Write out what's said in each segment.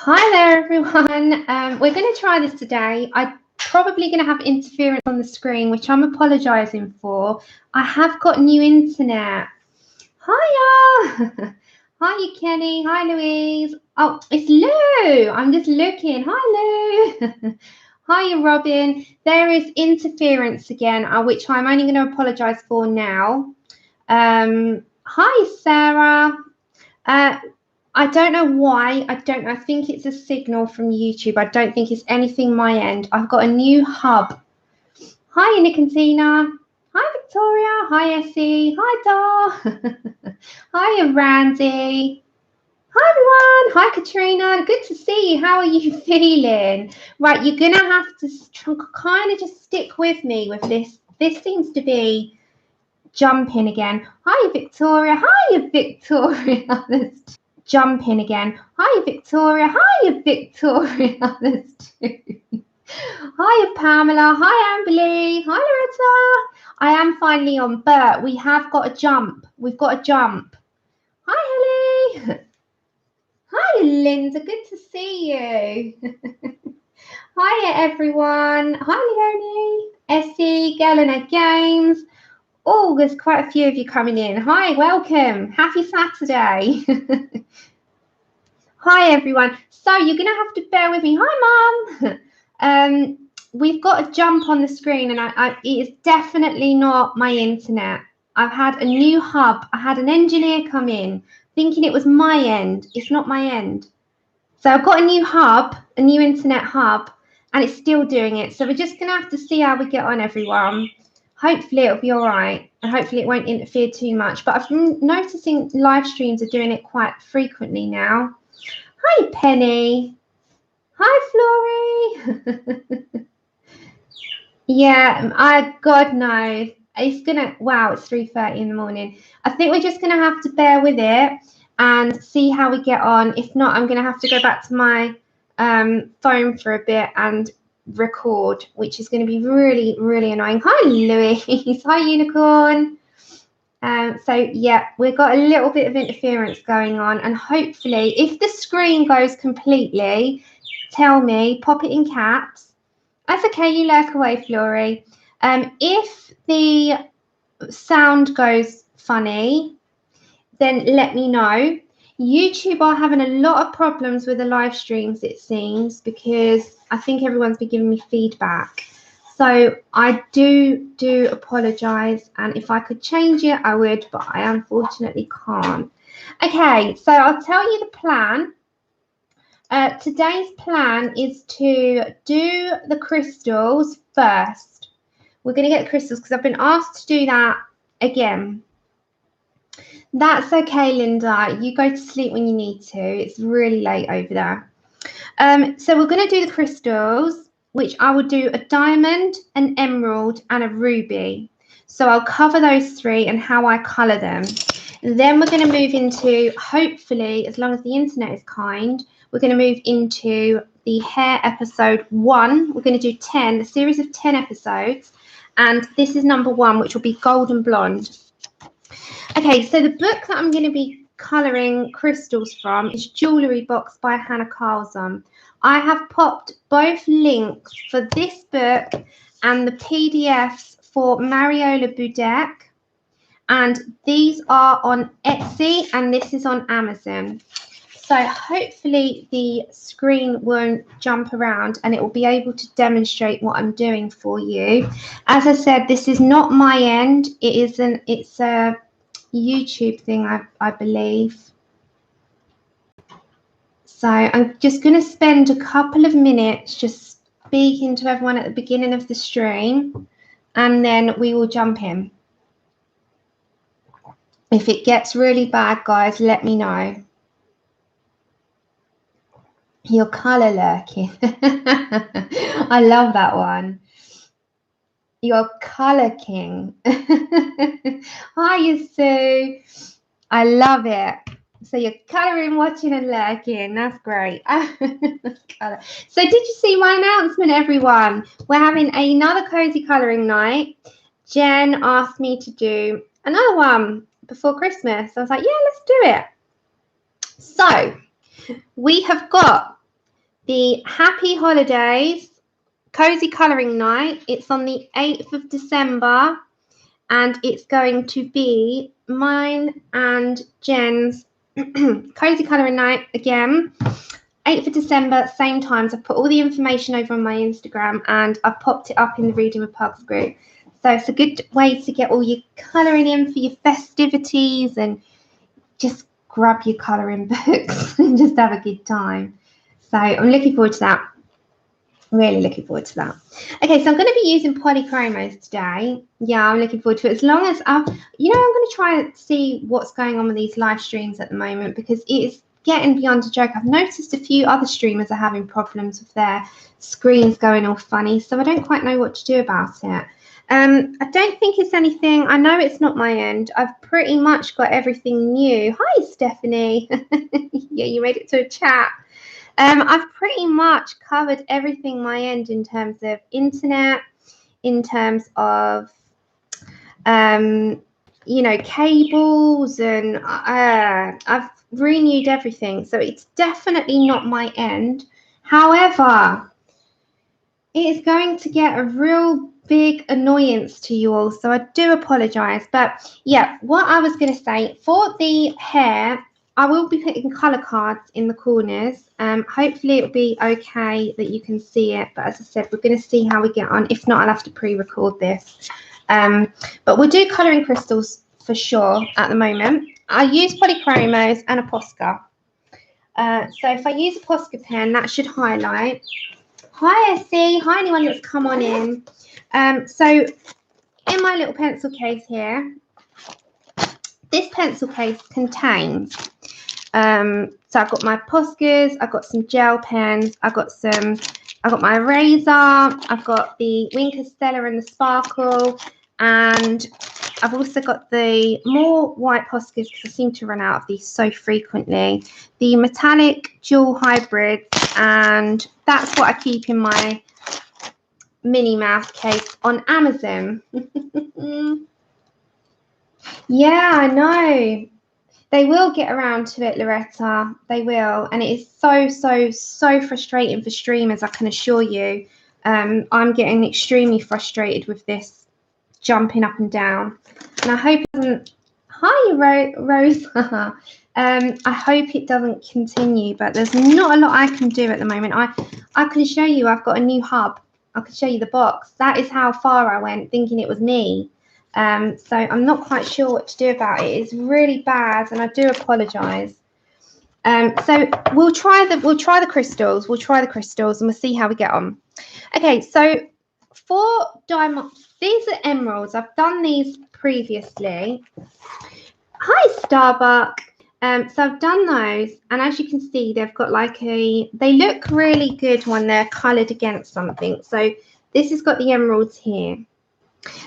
Hi there, everyone. We're going to try this today. I'm probably going to have interference on the screen, which I'm apologising for. I have got new internet. Hiya. Hi, Kenny. Hi, Louise. Oh, it's Lou. I'm just looking. Hi, Lou. Hiya, Robin. There is interference again, which I'm only going to apologise for now. Hi, Sarah. I don't know why. I don't know. I think it's a signal from YouTube. I don't think it's anything my end. I've got a new hub. Hi, Nicotina. Hi, Victoria. Hi, Essie. Hi, Dar. Hi, Randy. Hi, everyone. Hi, Katrina. Good to see you. How are you feeling? Right, you're going to have to kind of just stick with me with this. This seems to be jumping again. Hi, Victoria. Hi, Victoria. Jump in again. Hiya, Victoria. Hiya, Victoria. There's two. Hiya, Pamela. Hi, Amberly. Hi, Loretta. I am finally on, but we have got a jump. We've got a jump. Hi, Ellie. Hi, Linda. Good to see you. Hiya, everyone. Hi, Leonie. Essie, Galena Games. Oh, there's quite a few of you coming in. Hi, welcome. Happy Saturday. Hi, everyone. So you're going to have to bear with me. Hi, Mum. We've got a jump on the screen, and it is definitely not my internet. I've had a new hub. I had an engineer come in thinking it was my end. It's not my end. So I've got a new hub, a new internet hub, and it's still doing it. So we're just going to have to see how we get on, everyone. Hopefully it'll be all right, and hopefully it won't interfere too much. But I've been noticing live streams are doing it quite frequently now. Hi, Penny. Hi, Flory. Yeah, God knows. It's wow, it's 3:30 in the morning. I think we're just gonna have to bear with it and see how we get on. If not, I'm gonna have to go back to my phone for a bit and record, which is gonna be really, really annoying. Hi, Louise. Hi, Unicorn. So yeah, we've got a little bit of interference going on, and hopefully if the screen goes completely, tell me, pop it in caps. That's okay, you lurk away, Flory. If the sound goes funny, then let me know. YouTube are having a lot of problems with the live streams, it seems, because I think everyone's been giving me feedback. So I do apologise, and if I could change it, I would, but I unfortunately can't. Okay, so I'll tell you the plan. Today's plan is to do the crystals first. We're going to get the crystals because I've been asked to do that again. That's okay, Linda. You go to sleep when you need to. It's really late over there. So we're going to do the crystals, which I will do a diamond, an emerald, and a ruby. So I'll cover those three and how I colour them. Then we're going to move into, hopefully, as long as the internet is kind, we're going to move into the hair episode 1. We're going to do 10, a series of 10 episodes. And this is number 1, which will be golden blonde. Okay, so the book that I'm going to be colouring crystals from is Jewellery Box by Hanna Karlzon. I have popped both links for this book and the PDFs for Mariola Budek. And these are on Etsy and this is on Amazon. So hopefully the screen won't jump around and it will be able to demonstrate what I'm doing for you. As I said, this is not my end. It's a YouTube thing, I believe. So I'm just going to spend a couple of minutes just speaking to everyone at the beginning of the stream, and then we will jump in. If it gets really bad, guys, let me know. Your colour lurking. I love that one. Your colour king. Hi, Sue. I love it. So you're colouring, watching, and lurking. That's great. So did you see my announcement, everyone? We're having another cozy colouring night. Jen asked me to do another one before Christmas. I was like, yeah, let's do it. So we have got the Happy Holidays Cozy Colouring Night. It's on the 8th of December, and it's going to be mine and Jen's Cozy Colouring Night again. 8th of December, same times. I've put all the information over on my Instagram, and I've popped it up in the Reading with Pugs group. So it's a good way to get all your colouring in for your festivities, and just grab your colouring books and just have a good time. So I'm looking forward to that. Really looking forward to that. Okay, so I'm going to be using polychromos today. Yeah, I'm looking forward to it. As long as I'm going to try and see what's going on with these live streams at the moment, because it is getting beyond a joke. I've noticed a few other streamers are having problems with their screens going all funny, so I don't quite know what to do about it. I don't think it's anything. I know it's not my end. I've pretty much got everything new. Hi, Stephanie. Yeah, you made it to a chat. I've pretty much covered everything my end in terms of internet, in terms of, cables, and I've renewed everything. So it's definitely not my end. However, it is going to get a real big annoyance to you all. So I do apologise. But yeah, what I was going to say, for the hair, I will be putting colour cards in the corners. Hopefully it'll be okay that you can see it. But as I said, we're going to see how we get on. If not, I'll have to pre-record this. But we'll do colouring crystals for sure at the moment. I use polychromos and a Posca. So if I use a Posca pen, that should highlight. Hi, Essie. Hi, anyone that's come on in. So in my little pencil case here, this pencil case contains, so I've got my Poscas, I've got some gel pens, I've got my eraser, I've got the Wink of Stella and the Sparkle, and I've also got the more white Poscas because I seem to run out of these so frequently, the metallic dual hybrids, and that's what I keep in my Minnie Mouse case on Amazon. Yeah, I know. They will get around to it, Loretta. They will. And it is so, so, so frustrating for streamers, I can assure you. I'm getting extremely frustrated with this jumping up and down. And I hope it doesn't... Hi, Rose. I hope it doesn't continue, but there's not a lot I can do at the moment. I can show you I've got a new hub. I can show you the box. That is how far I went, thinking it was me. So I'm not quite sure what to do about it. It's really bad, and I do apologise. So we'll try the crystals. We'll try the crystals, and we'll see how we get on. Okay, so for diamond, these are emeralds. I've done these previously. Hi, Starbuck. So I've done those, and as you can see, they've got like they look really good when they're coloured against something. So this has got the emeralds here.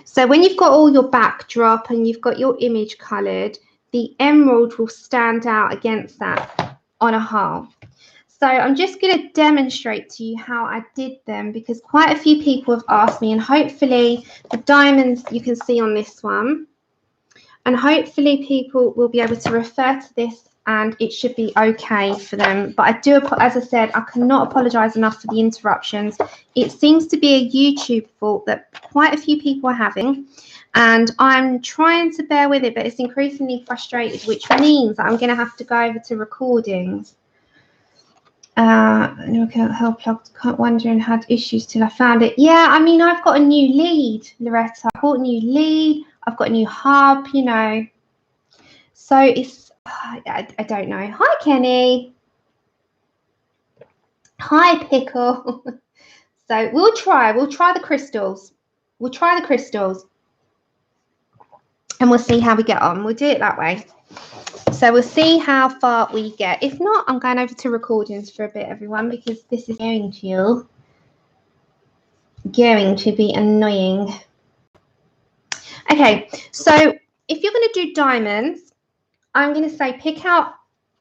So when you've got all your backdrop and you've got your image coloured, the emerald will stand out against that on a whole. So I'm just going to demonstrate to you how I did them, because quite a few people have asked me, and hopefully the diamonds you can see on this one. And hopefully people will be able to refer to this and it should be okay for them. But I do, as I said, I cannot apologise enough for the interruptions. It seems to be a YouTube fault that quite a few people are having. And I'm trying to bear with it, but it's increasingly frustrated, which means that I'm going to have to go over to recordings. Wondering had issues till I found it. Yeah, I mean, I've got a new lead, Loretta. I bought a new lead. I've got a new hub, you know. So it's, I don't know. Hi, Kenny. Hi, Pickle. So we'll try the crystals. We'll try the crystals. And we'll see how we get on. We'll do it that way. So we'll see how far we get. If not, I'm going over to recordings for a bit, everyone, because this is going to be annoying. Okay, so if you're going to do diamonds, I'm going to say pick out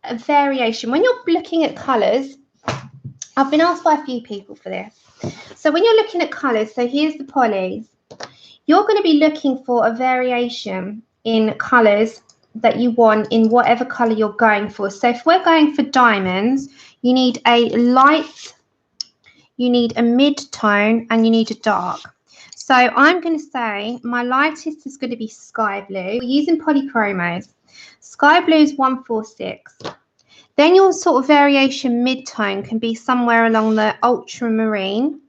a variation. When you're looking at colours, I've been asked by a few people for this. So when you're looking at colours, so here's the polys, you're going to be looking for a variation in colours that you want in whatever colour you're going for. So if we're going for diamonds, you need a light you need a mid-tone, and you need a dark. So I'm going to say my lightest is going to be sky blue. We're using polychromos. Sky blue is 146. Then your sort of variation mid-tone can be somewhere along the ultramarine.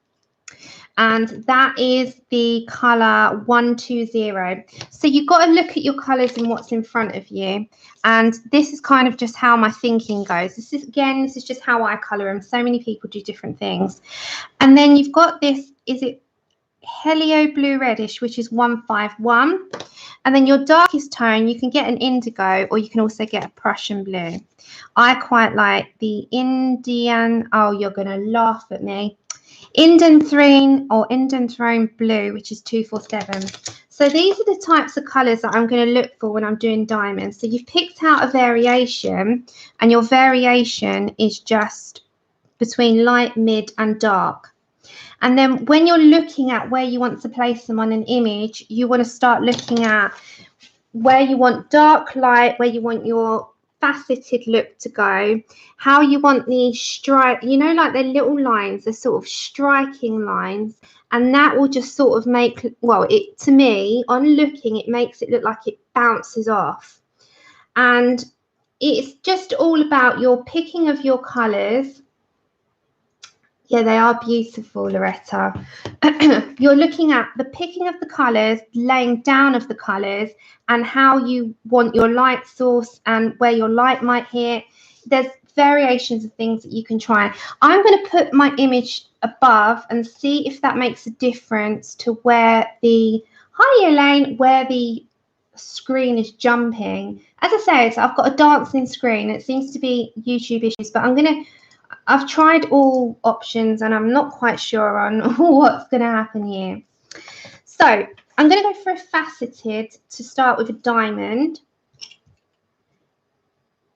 And that is the colour 120. So you've got to look at your colours and what's in front of you. And this is kind of just how my thinking goes. This is just how I colour them. So many people do different things. And then you've got this, is it Helio Blue Reddish, which is 151. And then your darkest tone, you can get an indigo, or you can also get a Prussian blue. I quite like the Indian, oh, you're going to laugh at me, Indanthrene or Indanthrone Blue, which is 247. So these are the types of colours that I'm going to look for when I'm doing diamonds. So you've picked out a variation, and your variation is just between light, mid and dark. And then when you're looking at where you want to place them on an image, you want to start looking at where you want dark, light, where you want your faceted look to go, how you want the stripe, you know, like the little lines, the sort of striking lines, and that will just sort of make, well, it, to me, on looking, it makes it look like it bounces off. And it's just all about your picking of your colours. Yeah, they are beautiful, Loretta. You're looking at the picking of the colours, laying down of the colours, and how you want your light source and where your light might hit. There's variations of things that you can try. I'm going to put my image above and see if that makes a difference to where the, hi Elaine, where the screen is jumping. As I said, I've got a dancing screen. It seems to be YouTube issues, but I've tried all options and I'm not quite sure on what's going to happen here. So I'm going to go for a faceted to start with a diamond.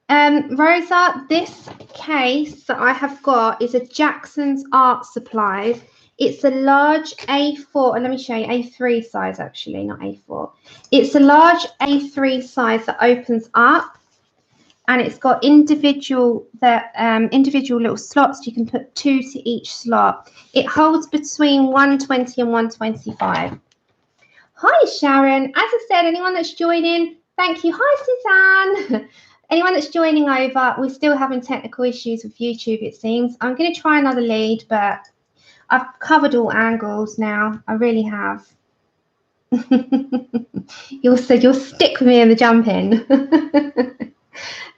Rosa, this case that I have got is a Jackson's Art Supplies. It's a large A4, and let me show you, A3 size actually, not A4. It's a large A3 size that opens up. And it's got individual little slots. You can put 2 to each slot. It holds between 120 and 125. Hi, Sharon. As I said, anyone that's joining, thank you. Hi, Suzanne. Anyone that's joining over, we're still having technical issues with YouTube, it seems. I'm going to try another lead, but I've covered all angles now. I really have. You'll stick with me in the jumping.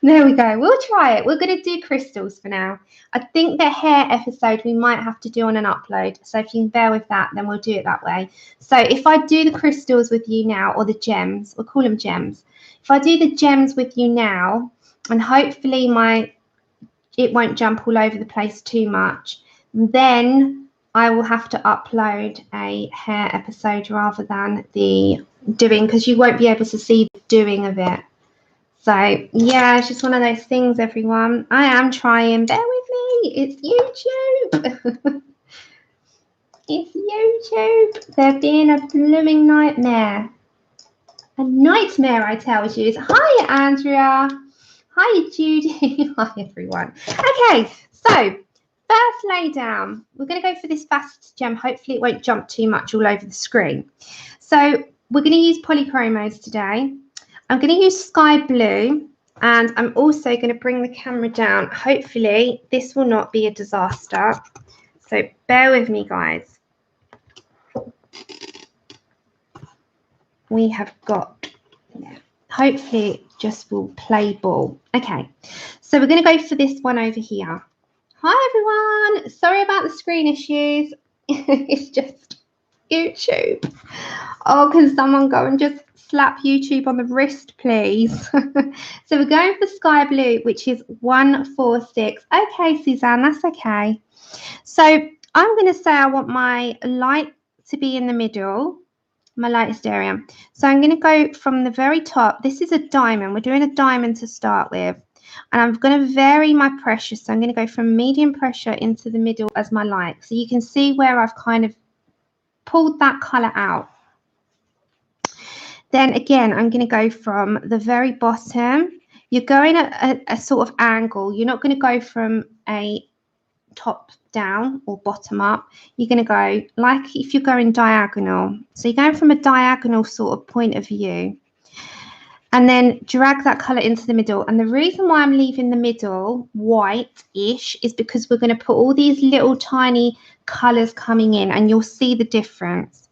There we go. We'll try it. We're going to do crystals for now. I think the hair episode we might have to do on an upload. So if you can bear with that, then we'll do it that way. So if I do the crystals with you now, or the gems, we'll call them gems. If I do the gems with you now, and hopefully it won't jump all over the place too much, then I will have to upload a hair episode rather than the doing, because you won't be able to see the doing of it. So, yeah, it's just one of those things, everyone. I am trying. Bear with me. It's YouTube. It's YouTube. They're being a blooming nightmare. A nightmare, I tell you. Hi, Andrea. Hi, Judy. Hi, everyone. Okay, so first lay down. We're going to go for this faceted gem. Hopefully, it won't jump too much all over the screen. So we're going to use polychromos today. I'm going to use sky blue, and I'm also going to bring the camera down. Hopefully, this will not be a disaster. So bear with me, guys. We have got, yeah, hopefully it just will play ball. Okay, so we're going to go for this one over here. Hi, everyone. Sorry about the screen issues. It's just YouTube. Oh, can someone go and just slap YouTube on the wrist, please? So we're going for sky blue, which is 146. Okay, Suzanne, that's okay. So I'm going to say I want my light to be in the middle, my lightest area. So I'm going to go from the very top. This is a diamond. We're doing a diamond to start with. And I'm going to vary my pressure. So I'm going to go from medium pressure into the middle as my light. So you can see where I've kind of pulled that colour out. Then again, I'm going to go from the very bottom. You're going at a sort of angle. You're not going to go from a top down or bottom up, you're going to go like if you're going diagonal. So you're going from a diagonal sort of point of view. And then drag that colour into the middle. And the reason why I'm leaving the middle white-ish is because we're going to put all these little tiny colours coming in, and you'll see the difference.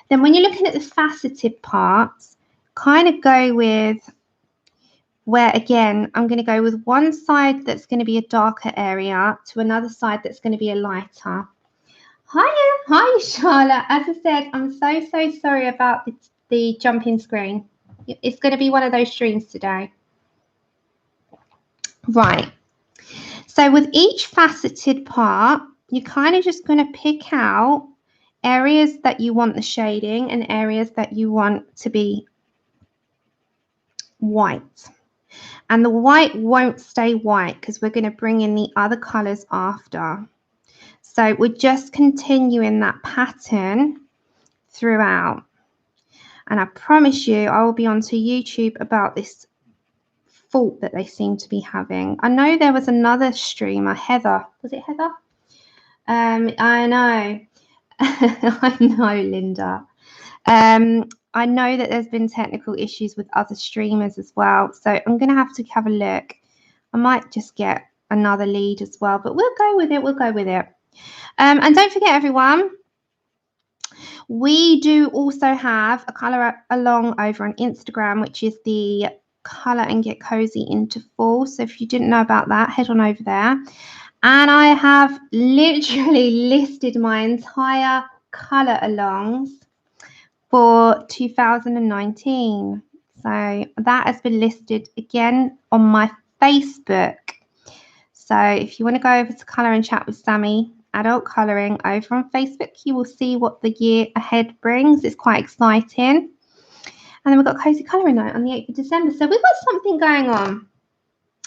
Then when you're looking at the faceted parts, kind of go with where, again, I'm going to go with one side that's going to be a darker area to another side that's going to be a lighter. Hi, Charlotte. As I said, I'm so sorry about the jumping screen. It's going to be one of those streams today. Right. So with each faceted part, you're kind of just going to pick out areas that you want the shading and areas that you want to be white. And the white won't stay white because we're going to bring in the other colours after. So we're just continuing that pattern throughout. And I promise you, I will be onto YouTube about this fault that they seem to be having. I know there was another streamer, Heather. Was it Heather? I know. I know, Linda. I know that there's been technical issues with other streamers as well. So I'm going to have a look. I might just get another lead as well, but we'll go with it. We'll go with it. And don't forget, everyone, we do also have a colour along over on Instagram, which is the Colour and Get Cozy into Fall. So if you didn't know about that, head on over there. And I have literally listed my entire colour alongs for 2019. So that has been listed again on my Facebook. So if you want to go over to Colour and Chat with Sammy, Adult Colouring over on Facebook, you will see what the year ahead brings. It's quite exciting. And then we've got Cozy Colouring Night on the 8th of December. So we've got something going on.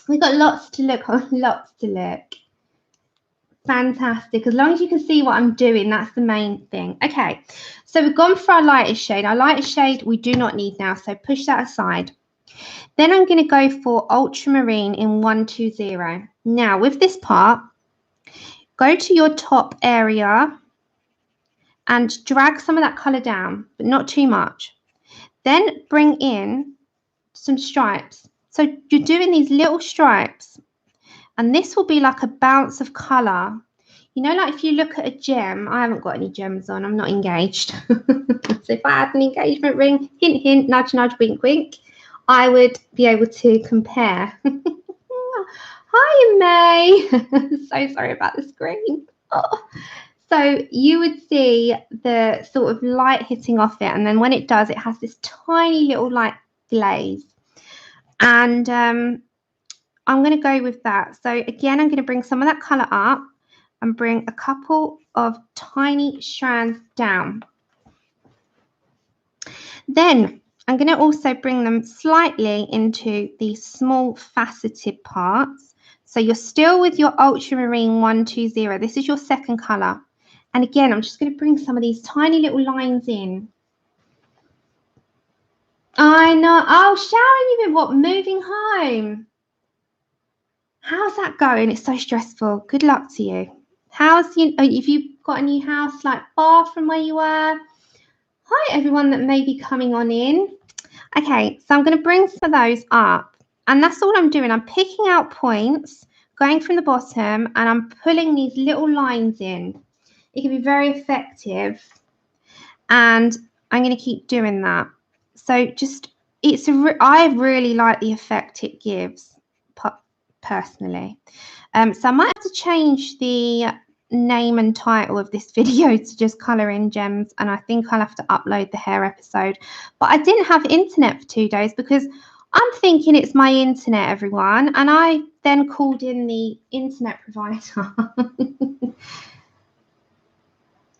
We've got lots to look on, lots to look. Fantastic. As long as you can see what I'm doing, that's the main thing. Okay, so we've gone for our lightest shade. Our lightest shade we do not need now, so push that aside. Then I'm going to go for Ultramarine in 120. Now, with this part, go to your top area and drag some of that colour down, but not too much. Then bring in some stripes. So you're doing these little stripes, and this will be like a bounce of colour. You know, like if you look at a gem, I haven't got any gems on, I'm not engaged. So if I had an engagement ring, hint, hint, nudge, nudge, wink, wink, I would be able to compare. Hi, May. So sorry about the screen. Oh. So you would see the sort of light hitting off it, and then when it does, it has this tiny little light glaze. And I'm going to go with that. So again, I'm going to bring some of that colour up and bring a couple of tiny strands down. Then I'm going to also bring them slightly into these small faceted parts. So you're still with your Ultramarine 120. This is your second colour. And again, I'm just going to bring some of these tiny little lines in. I know. Oh, Sharon, you've been, what, moving home? How's that going? It's so stressful. Good luck to you. How's you? If you've got a new house, like far from where you were? Hi, everyone that may be coming on in. Okay, so I'm going to bring some of those up. And that's all I'm doing. I'm picking out points, going from the bottom, and I'm pulling these little lines in. It can be very effective. And I'm going to keep doing that. So just, I really like the effect it gives, personally. So I might have to change the name and title of this video to just Colour in Gems, and I think I'll have to upload the hair episode. But I didn't have internet for 2 days because I'm thinking it's my internet, everyone, and I then called in the internet provider.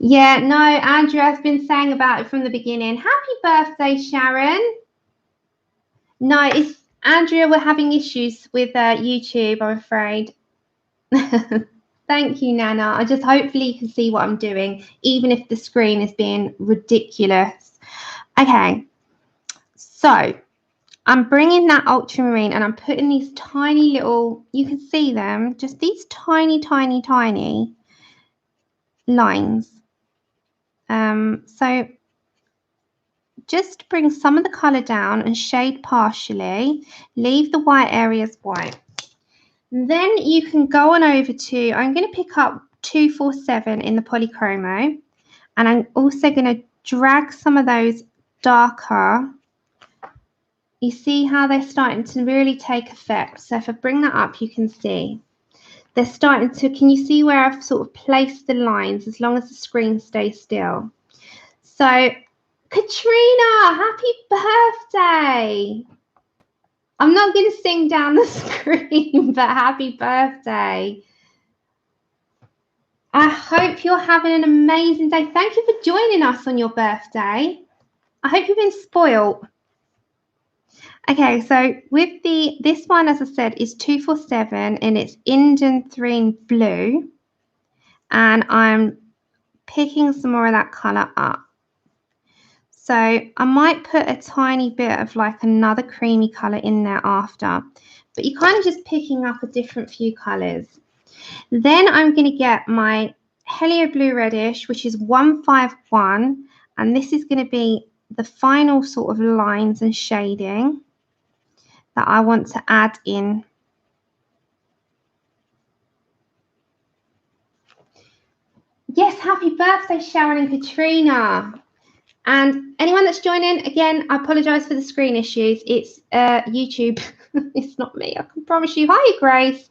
Yeah, no, Andrea has been saying about it from the beginning. Happy birthday, Sharon. No, it's Andrea, we're having issues with YouTube, I'm afraid. Thank you, Nana. I just hopefully you can see what I'm doing, even if the screen is being ridiculous. Okay, so I'm bringing that ultramarine and I'm putting these tiny little, you can see them, just these tiny, tiny, tiny lines. So just bring some of the colour down and shade partially. Leave the white areas white. Then you can go on over to, I'm going to pick up 247 in the polychromo, and I'm also going to drag some of those darker. You see how they're starting to really take effect. So if I bring that up, you can see they're starting to, can you see where I've sort of placed the lines as long as the screen stays still? So Katrina, happy birthday. I'm not going to sing down the screen, but happy birthday. I hope you're having an amazing day. Thank you for joining us on your birthday. I hope you've been spoiled. Okay, so with this one, as I said, is 247 and it's Interference blue. And I'm picking some more of that colour up. So I might put a tiny bit of like another creamy colour in there after, but you're kind of just picking up a different few colours. Then I'm going to get my Helio Blue Reddish, which is 151, and this is going to be the final sort of lines and shading that I want to add in. Yes, happy birthday, Sharon and Katrina. And anyone that's joining, again, I apologise for the screen issues. It's YouTube. It's not me, I can promise you. Hi, Grace.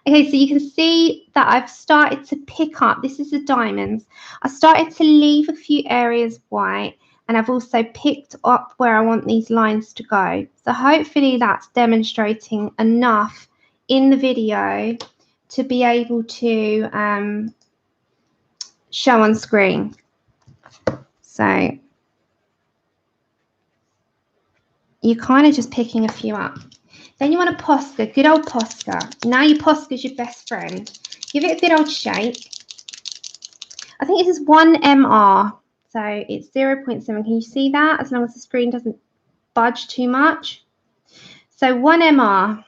Okay, so you can see that I've started to pick up. This is the diamonds. I started to leave a few areas white, and I've also picked up where I want these lines to go. So hopefully that's demonstrating enough in the video to be able to show on screen. So you're kind of just picking a few up. Then you want a Posca, good old Posca. Now your Posca's your best friend. Give it a good old shake. I think this is 1 mr, so it's 0.7. Can you see that? As long as the screen doesn't budge too much. So 1 mr.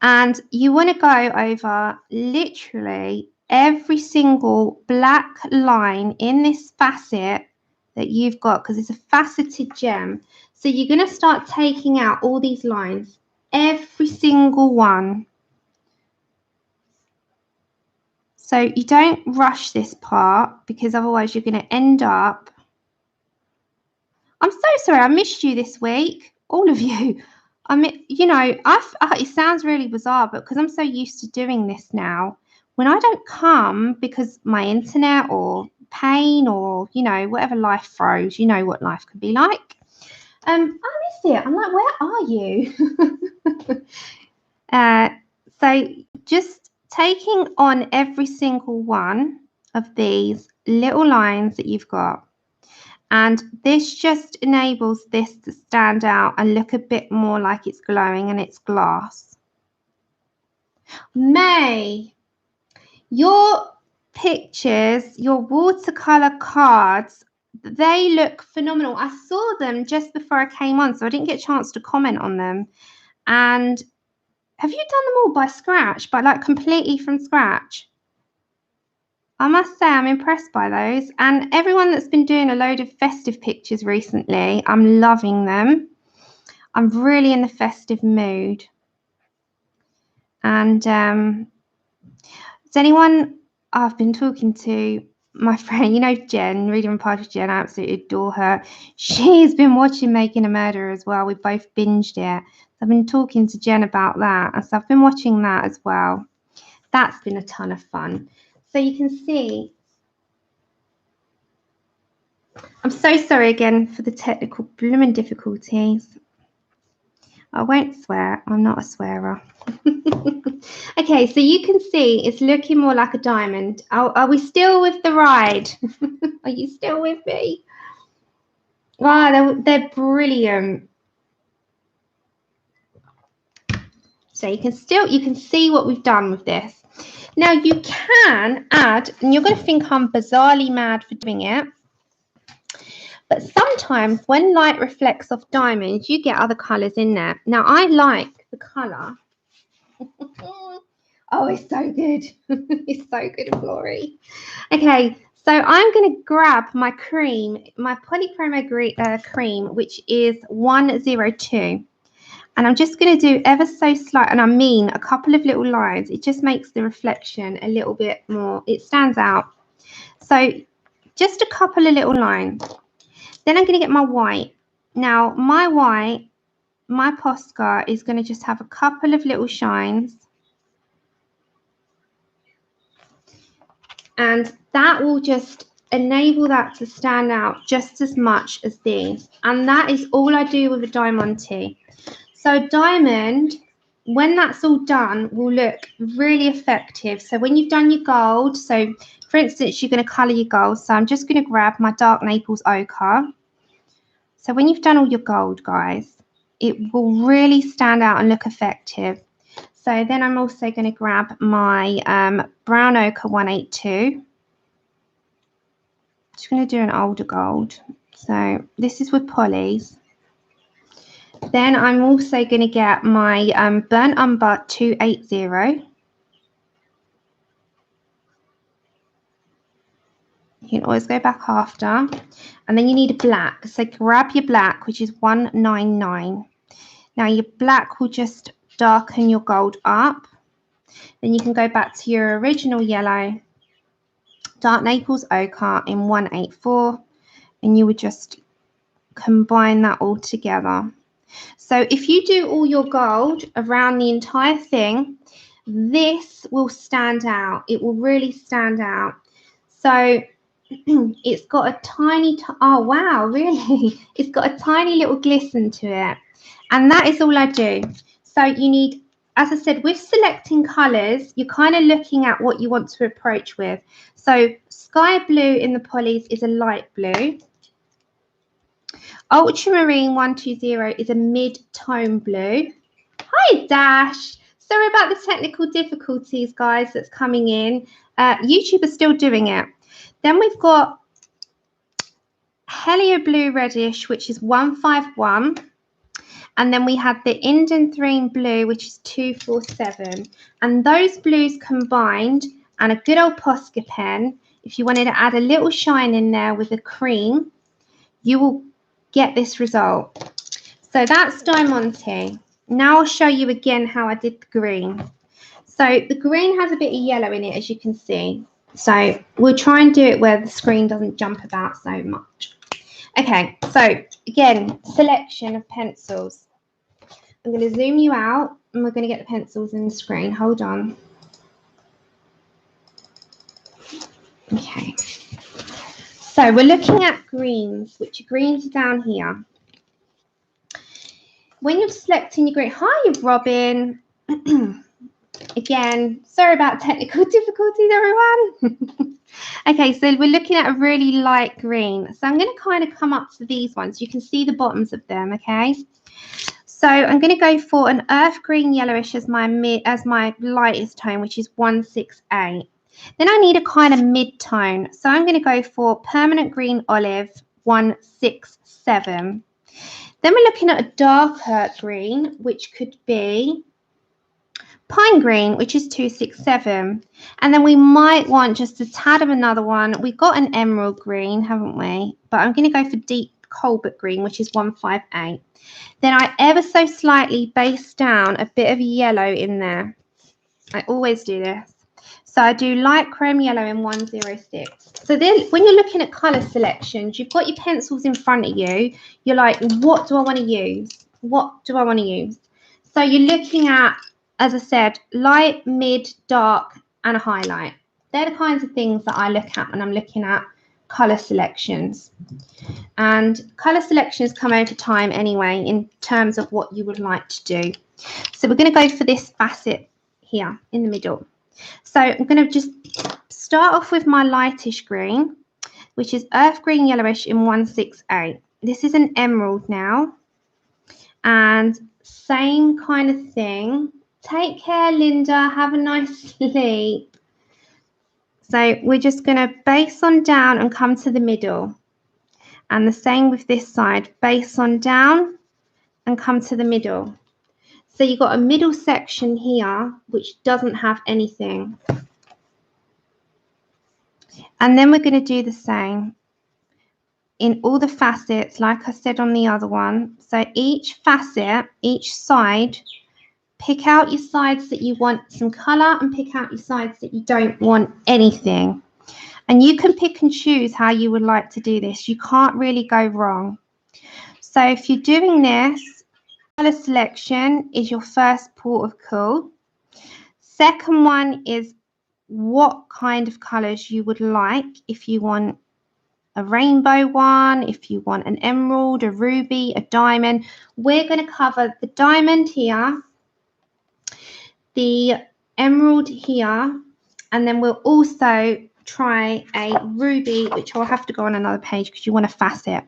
And you want to go over literally every single black line in this facet that you've got, because it's a faceted gem. So you're going to start taking out all these lines, every single one. So you don't rush this part, because otherwise you're going to end up. I'm so sorry, I missed you this week, all of you. I mean, you know, it sounds really bizarre, but because I'm so used to doing this now, when I don't come because my internet or pain or, you know, whatever life throws, you know what life can be like. I miss it. I'm like, where are you? So just taking on every single one of these little lines that you've got. And this just enables this to stand out and look a bit more like it's glowing and it's glass. May, your pictures, your watercolor cards, they look phenomenal. I saw them just before I came on, so I didn't get a chance to comment on them. And have you done them all by scratch, by like completely from scratch? I must say I'm impressed by those, and everyone that's been doing a load of festive pictures recently, I'm loving them. I'm really in the festive mood. And does anyone, I've been talking to my friend, you know, Jen, Reading and Party Jen, I absolutely adore her. She's been watching Making a Murderer as well. We both binged it. I've been talking to Jen about that, and so I've been watching that as well. That's been a ton of fun. So you can see, I'm so sorry again for the technical blooming difficulties. I won't swear, I'm not a swearer. Okay, so you can see it's looking more like a diamond. Are we still with the ride? Are you still with me? Wow, they're brilliant. So you can see what we've done with this. Now you can add, and you're going to think I'm bizarrely mad for doing it, But sometimes when light reflects off diamonds, you get other colours in there. Now, I like the colour. Oh, it's so good. It's so good, Glory. Okay, so I'm going to grab my cream, my polychromo cream, which is 102. And I'm just going to do ever so slight, and I mean a couple of little lines. It just makes the reflection a little bit more, it stands out. So just a couple of little lines. Then I'm going to get my white. Now, my white, my Posca is going to just have a couple of little shines. And that will just enable that to stand out just as much as these. And that is all I do with a diamante. So diamond, when that's all done, will look really effective. So when you've done your gold, so for instance, you're going to colour your gold. So I'm just going to grab my dark Naples ochre. So when you've done all your gold, guys, it will really stand out and look effective. So then I'm also going to grab my brown ochre 182. Just going to do an older gold. So this is with polys. Then I'm also going to get my burnt umber 280. You can always go back after. And then you need a black. So grab your black, which is 199. Now your black will just darken your gold up. Then you can go back to your original yellow, dark Naples ochre in 184. And you would just combine that all together. So if you do all your gold around the entire thing, this will stand out. It will really stand out. So it's got a tiny, oh wow, really? It's got a tiny little glisten to it. And that is all I do. So you need, as I said, with selecting colours, you're kind of looking at what you want to approach with. So sky blue in the polys is a light blue. Ultramarine 120 is a mid-tone blue. Hi, Dash. Sorry about the technical difficulties, guys, that's coming in. YouTube is still doing it. Then we've got Helio Blue Reddish, which is 151. And then we have the Indanthrene Blue, which is 247. And those blues combined and a good old Posca pen, if you wanted to add a little shine in there with a cream, you will get this result. So that's Diamante. Now I'll show you again how I did the green. So the green has a bit of yellow in it, as you can see. So we'll try and do it where the screen doesn't jump about so much. Okay, so again, selection of pencils. I'm going to zoom you out and we're going to get the pencils in the screen. Hold on. Okay. So we're looking at greens, which are greens down here. When you're selecting your green, hi, Robin. Again, sorry about technical difficulties, everyone. Okay, so we're looking at a really light green. So I'm going to kind of come up to these ones. You can see the bottoms of them, okay? So I'm going to go for an earth green yellowish as my lightest tone, which is 168. Then I need a kind of mid-tone. So I'm going to go for permanent green olive 167. Then we're looking at a darker green, which could be pine green, which is 267. And then we might want just a tad of another one. We've got an emerald green, haven't we? But I'm going to go for deep Colbert green, which is 158. Then I ever so slightly base down a bit of yellow in there. I always do this. So I do light chrome yellow in 106. So then when you're looking at colour selections, you've got your pencils in front of you. You're like, what do I want to use? What do I want to use? So you're looking at, as I said, light, mid, dark, and a highlight. They're the kinds of things that I look at when I'm looking at colour selections. And colour selections come over time anyway in terms of what you would like to do. So we're going to go for this facet here in the middle. So I'm going to just start off with my lightish green, which is earth green yellowish in 168. This is an emerald now. And same kind of thing. Take care, Linda. Have a nice sleep. So we're just going to base on down and come to the middle. And the same with this side, base on down and come to the middle. So you've got a middle section here which doesn't have anything. And then we're going to do the same in all the facets, like I said on the other one. So each facet, each side, pick out your sides that you want some colour and pick out your sides that you don't want anything. And you can pick and choose how you would like to do this. You can't really go wrong. So if you're doing this, colour selection is your first port of call. Second one is what kind of colours you would like. If you want a rainbow one, if you want an emerald, a ruby, a diamond. We're going to cover the diamond here, the emerald here, and then we'll also try a ruby, which I'll have to go on another page because you want a facet.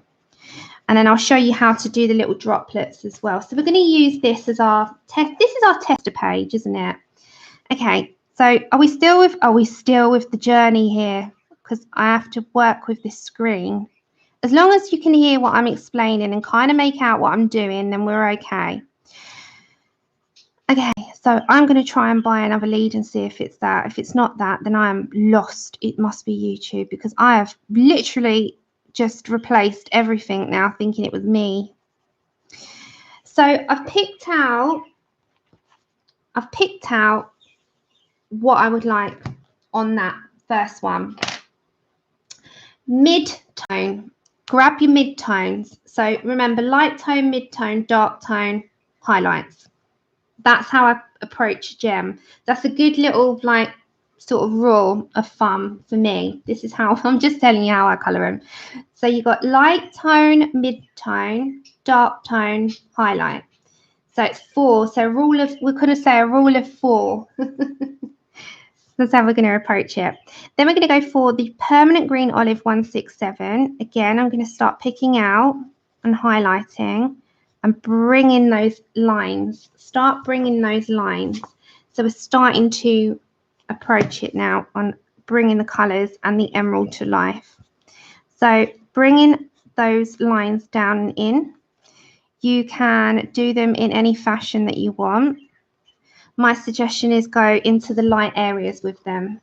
And then I'll show you how to do the little droplets as well. So we're going to use this as our test. This is our tester page, isn't it? Okay, so are we still with the journey here? Because I have to work with this screen. As long as you can hear what I'm explaining and kind of make out what I'm doing, then we're okay. Okay, so I'm going to try and buy another lead and see if it's that. If it's not that, then I am lost. It must be YouTube because I have literally just replaced everything now thinking it was me. So I've picked out what I would like on that first one. Mid-tone. Grab your mid-tones. So remember, light tone, mid-tone, dark tone, highlights. That's how I approach gem. That's a good little like sort of rule of thumb for me. This is how I'm just telling you how I colour them. So you've got light tone, mid-tone, dark tone, highlight. So it's 4. So we're going to say a rule of 4. That's how we're going to approach it. Then we're going to go for the permanent green olive 167. Again, I'm going to start picking out and highlighting and bringing those lines. Start bringing those lines. So we're starting to approach it now on bringing the colours and the emerald to life. So bringing those lines down and in. You can do them in any fashion that you want. My suggestion is go into the light areas with them.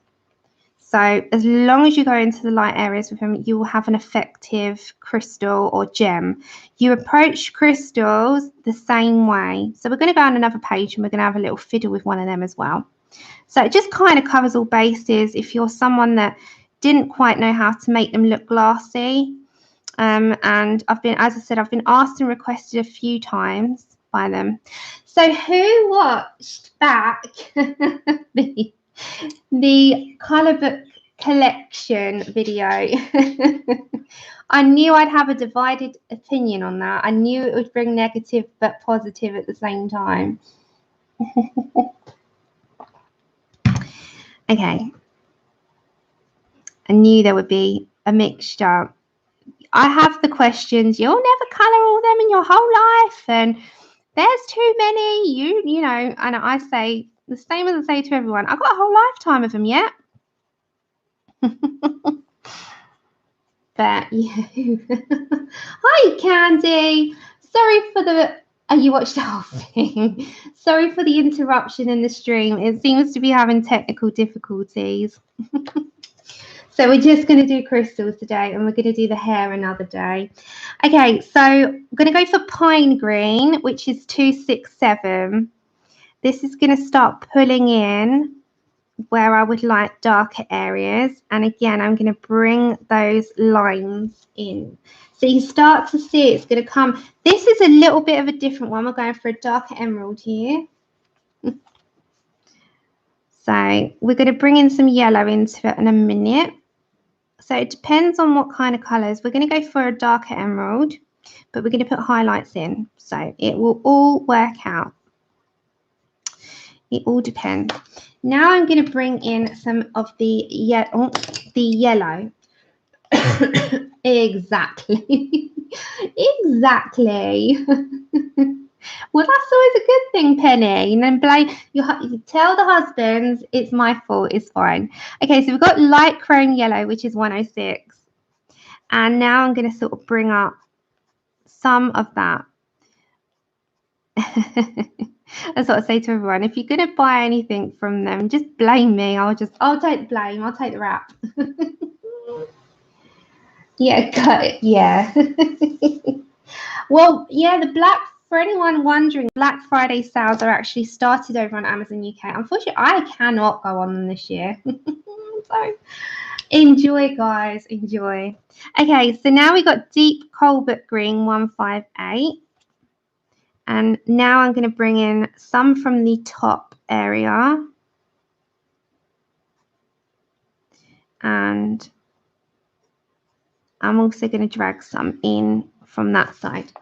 So as long as you go into the light areas with them, you will have an effective crystal or gem. You approach crystals the same way. So we're going to go on another page and we're going to have a little fiddle with one of them as well. So it just kind of covers all bases. If you're someone that didn't quite know how to make them look glassy, and I've been asked and requested a few times by them. So who watched back the colour book collection video? I knew I'd have a divided opinion on that. I knew it would bring negative but positive at the same time. Okay. I knew there would be a mixture. I have the questions, you'll never colour all them in your whole life, and there's too many, you know, and I say the same as I say to everyone, I've got a whole lifetime of them yet. But yeah. Hi Candy. Sorry for the you watched the whole thing. Sorry for the interruption in the stream. It seems to be having technical difficulties. So we're just going to do crystals today and we're going to do the hair another day. Okay, so I'm going to go for pine green, which is 267. This is going to start pulling in where I would like darker areas. And again, I'm going to bring those lines in. So you start to see it's going to come. This is a little bit of a different one. We're going for a darker emerald here. So we're going to bring in some yellow into it in a minute. So it depends on what kind of colours. We're going to go for a darker emerald, but we're going to put highlights in. So it will all work out. It all depends. Now I'm going to bring in some of the yellow. Exactly. Exactly. Well, that's always a good thing, Penny. And then blame you tell the husbands it's my fault. It's fine. Okay, so we've got light chrome yellow, which is 106. And now I'm going to sort of bring up some of that. That's what I say to everyone. If you're going to buy anything from them, just blame me. I'll take the blame. I'll take the rap. Yeah, got it. Yeah. Well, yeah, for anyone wondering, Black Friday sales are actually started over on Amazon UK. Unfortunately, I cannot go on them this year. So enjoy, guys. Enjoy. Okay, so now we got Deep Colbert Green 158. And now I'm going to bring in some from the top area. And I'm also going to drag some in from that side.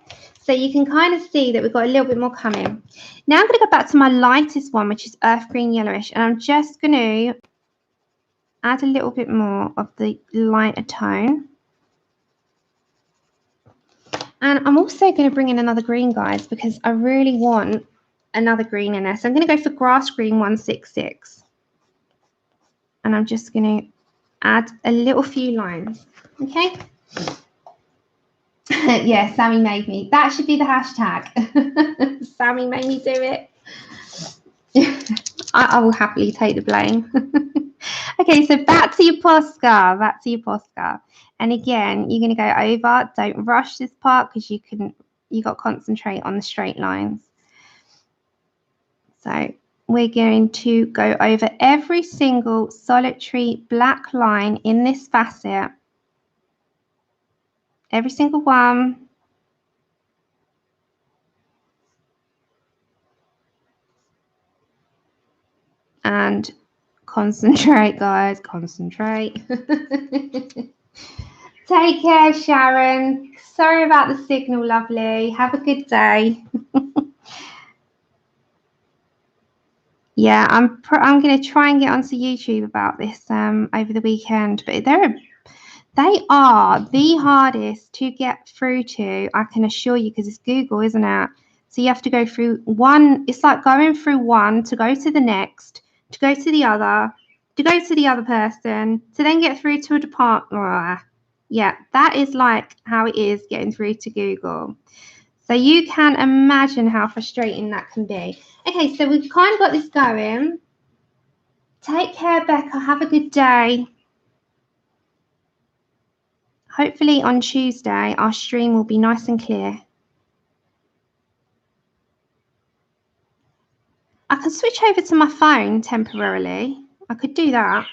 So you can kind of see that we've got a little bit more coming. Now I'm going to go back to my lightest one, which is earth green yellowish. And I'm just going to add a little bit more of the lighter tone. And I'm also going to bring in another green, guys, because I really want another green in there. So I'm going to go for grass green 166. And I'm just going to add a little few lines. Okay. Yeah, Sammy made me. That should be the hashtag. Sammy made me do it. I will happily take the blame. Okay, so back to your Posca. Back to your Posca. And again, you're going to go over. Don't rush this part because you got to concentrate on the straight lines. So we're going to go over every single solitary black line in this facet. Every single one. And concentrate, guys. Concentrate. Take care, Sharon. Sorry about the signal, lovely. Have a good day. Yeah, I'm going to try and get onto YouTube about this over the weekend. But they are the hardest to get through to, I can assure you, because it's Google, isn't it? So you have to go through one. It's like going through one to go to the next, to go to the other, to go to the other person, to then get through to a department. Yeah, that is like how it is getting through to Google. So you can imagine how frustrating that can be. Okay, so we've kind of got this going. Take care, Becca. Have a good day. Hopefully on Tuesday, our stream will be nice and clear. I can switch over to my phone temporarily. I could do that.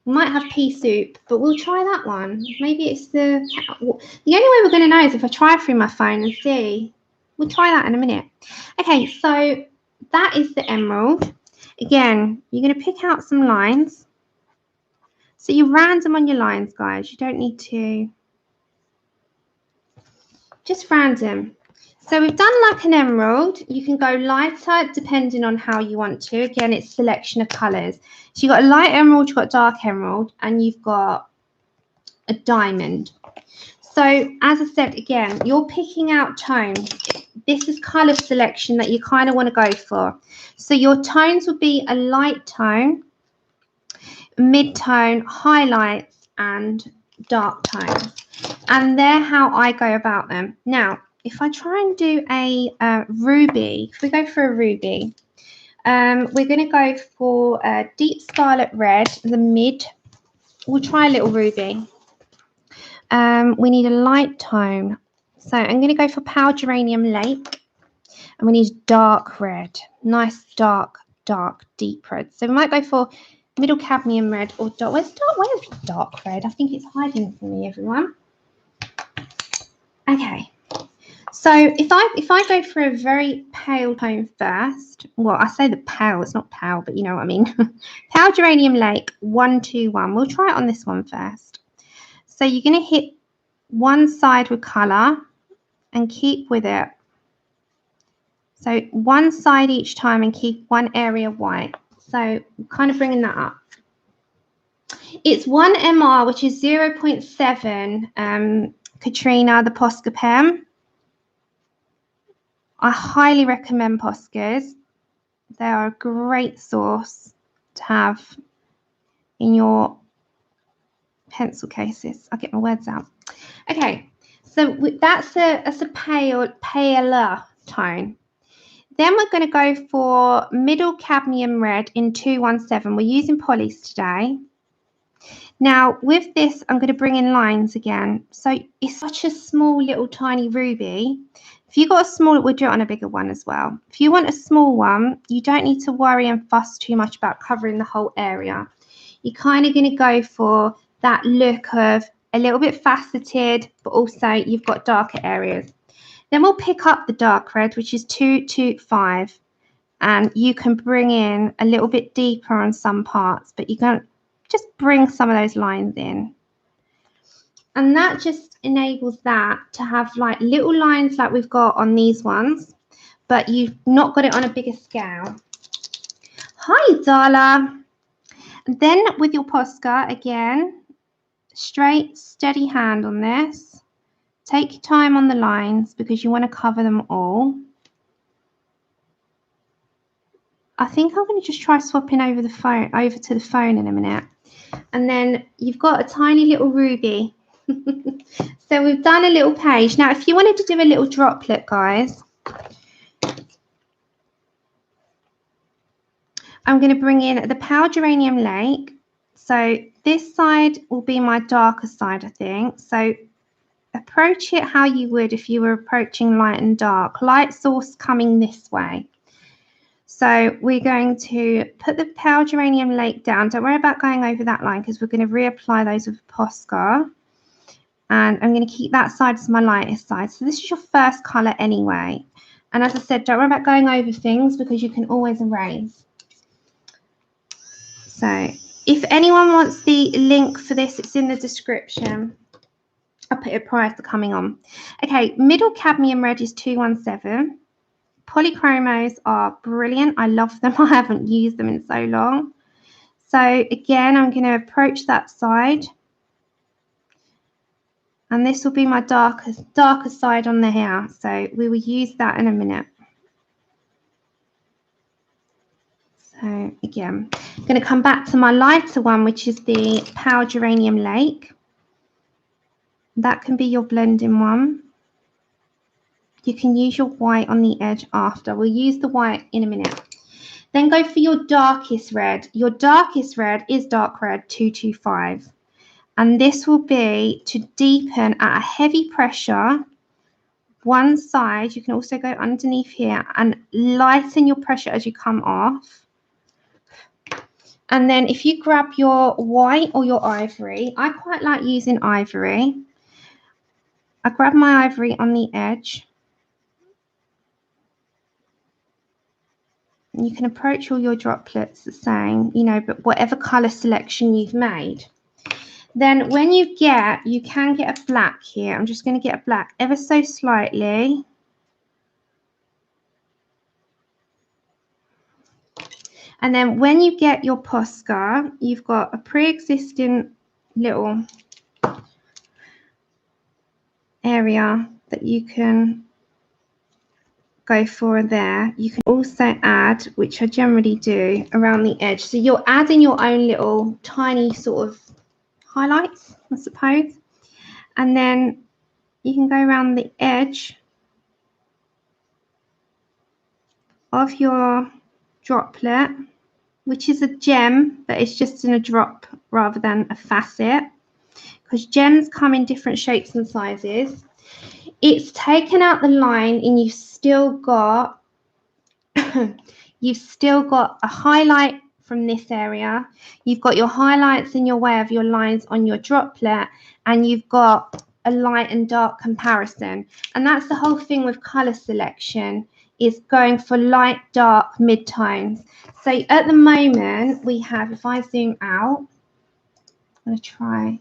We might have pea soup, but we'll try that one. Maybe it's the only way we're going to know is if I try through my phone and see. We'll try that in a minute. Okay, so that is the emerald. Again, you're going to pick out some lines. So you're random on your lines, guys. You don't need to. Just random. So we've done like an emerald. You can go lighter depending on how you want to. Again, it's selection of colours. So you've got a light emerald, you've got dark emerald, and you've got a diamond. So as I said, again, you're picking out tones. This is colour selection that you kind of want to go for. So your tones would be a light tone, mid-tone, highlights, and dark tones. And they're how I go about them. Now, if I try and do a ruby, if we go for a ruby, we're going to go for a deep scarlet red, the mid. We'll try a little ruby. We need a light tone. So I'm going to go for Pale Geranium Lake. And we need dark red. Nice dark, deep red. So we might go for middle cadmium red or dark. Where's dark red? I think it's hiding from me, everyone. Okay. So if I go for a very pale tone first, well, I say the pale, it's not pale, but you know what I mean. Pale Geranium Lake 121. We'll try it on this one first. So you're going to hit one side with colour and keep with it. So one side each time and keep one area white. So kind of bringing that up. It's 1 mr, which is 0.7 Katrina, the Posca pen. I highly recommend Poscas. They are a great source to have in your pencil cases. I'll get my words out. Okay, so that's a paler tone. Then we're going to go for middle cadmium red in 217. We're using polys today. Now with this, I'm going to bring in lines again. So it's such a small little tiny ruby. If you got a small, we'll do it on a bigger one as well. If you want a small one, you don't need to worry and fuss too much about covering the whole area. You're kind of going to go for that look of a little bit faceted, but also you've got darker areas. Then we'll pick up the dark red, which is 225, and you can bring in a little bit deeper on some parts, but you're going to just bring some of those lines in. And that just enables that to have like little lines like we've got on these ones, but you've not got it on a bigger scale. Hi, Dala. And then with your Posca, again, straight, steady hand on this. Take your time on the lines because you want to cover them all. I think I'm going to just try swapping over to the phone in a minute. And then you've got a tiny little ruby. So we've done a little page. Now, if you wanted to do a little droplet, guys, I'm going to bring in the Pale Geranium Lake. So this side will be my darker side, I think. So approach it how you would if you were approaching light and dark. Light source coming this way. So we're going to put the Pale Geranium Lake down. Don't worry about going over that line because we're going to reapply those with Posca. And I'm going to keep that side as my lightest side. So this is your first colour anyway. And as I said, don't worry about going over things because you can always erase. So if anyone wants the link for this, it's in the description. I'll put it prior to coming on. Okay, middle cadmium red is 217. Polychromos are brilliant. I love them. I haven't used them in so long. So again, I'm going to approach that side. And this will be my darker side on the hair. So we will use that in a minute. So again, I'm going to come back to my lighter one, which is the Pale Geranium Lake. That can be your blending one. You can use your white on the edge after. We'll use the white in a minute. Then go for your darkest red. Your darkest red is dark red 225. And this will be to deepen at a heavy pressure one side. You can also go underneath here and lighten your pressure as you come off. And then if you grab your white or your ivory, I quite like using ivory. I grab my ivory on the edge. You can approach all your droplets the same, you know, but whatever colour selection you've made. Then when you can get a black here. I'm just going to get a black ever so slightly. And then when you get your Posca, you've got a pre-existing little area that you can go for there. You can also add, which I generally do, around the edge. So you're adding your own little tiny sort of highlights, I suppose. And then you can go around the edge of your droplet, which is a gem, but it's just in a drop rather than a facet, because gems come in different shapes and sizes. It's taken out the line and you've still got a highlight from this area. You've got your highlights in your way of your lines on your droplet, and you've got a light and dark comparison. And that's the whole thing with color selection, is going for light, dark, mid-tones. So at the moment we have, if I zoom out, I'm going to try.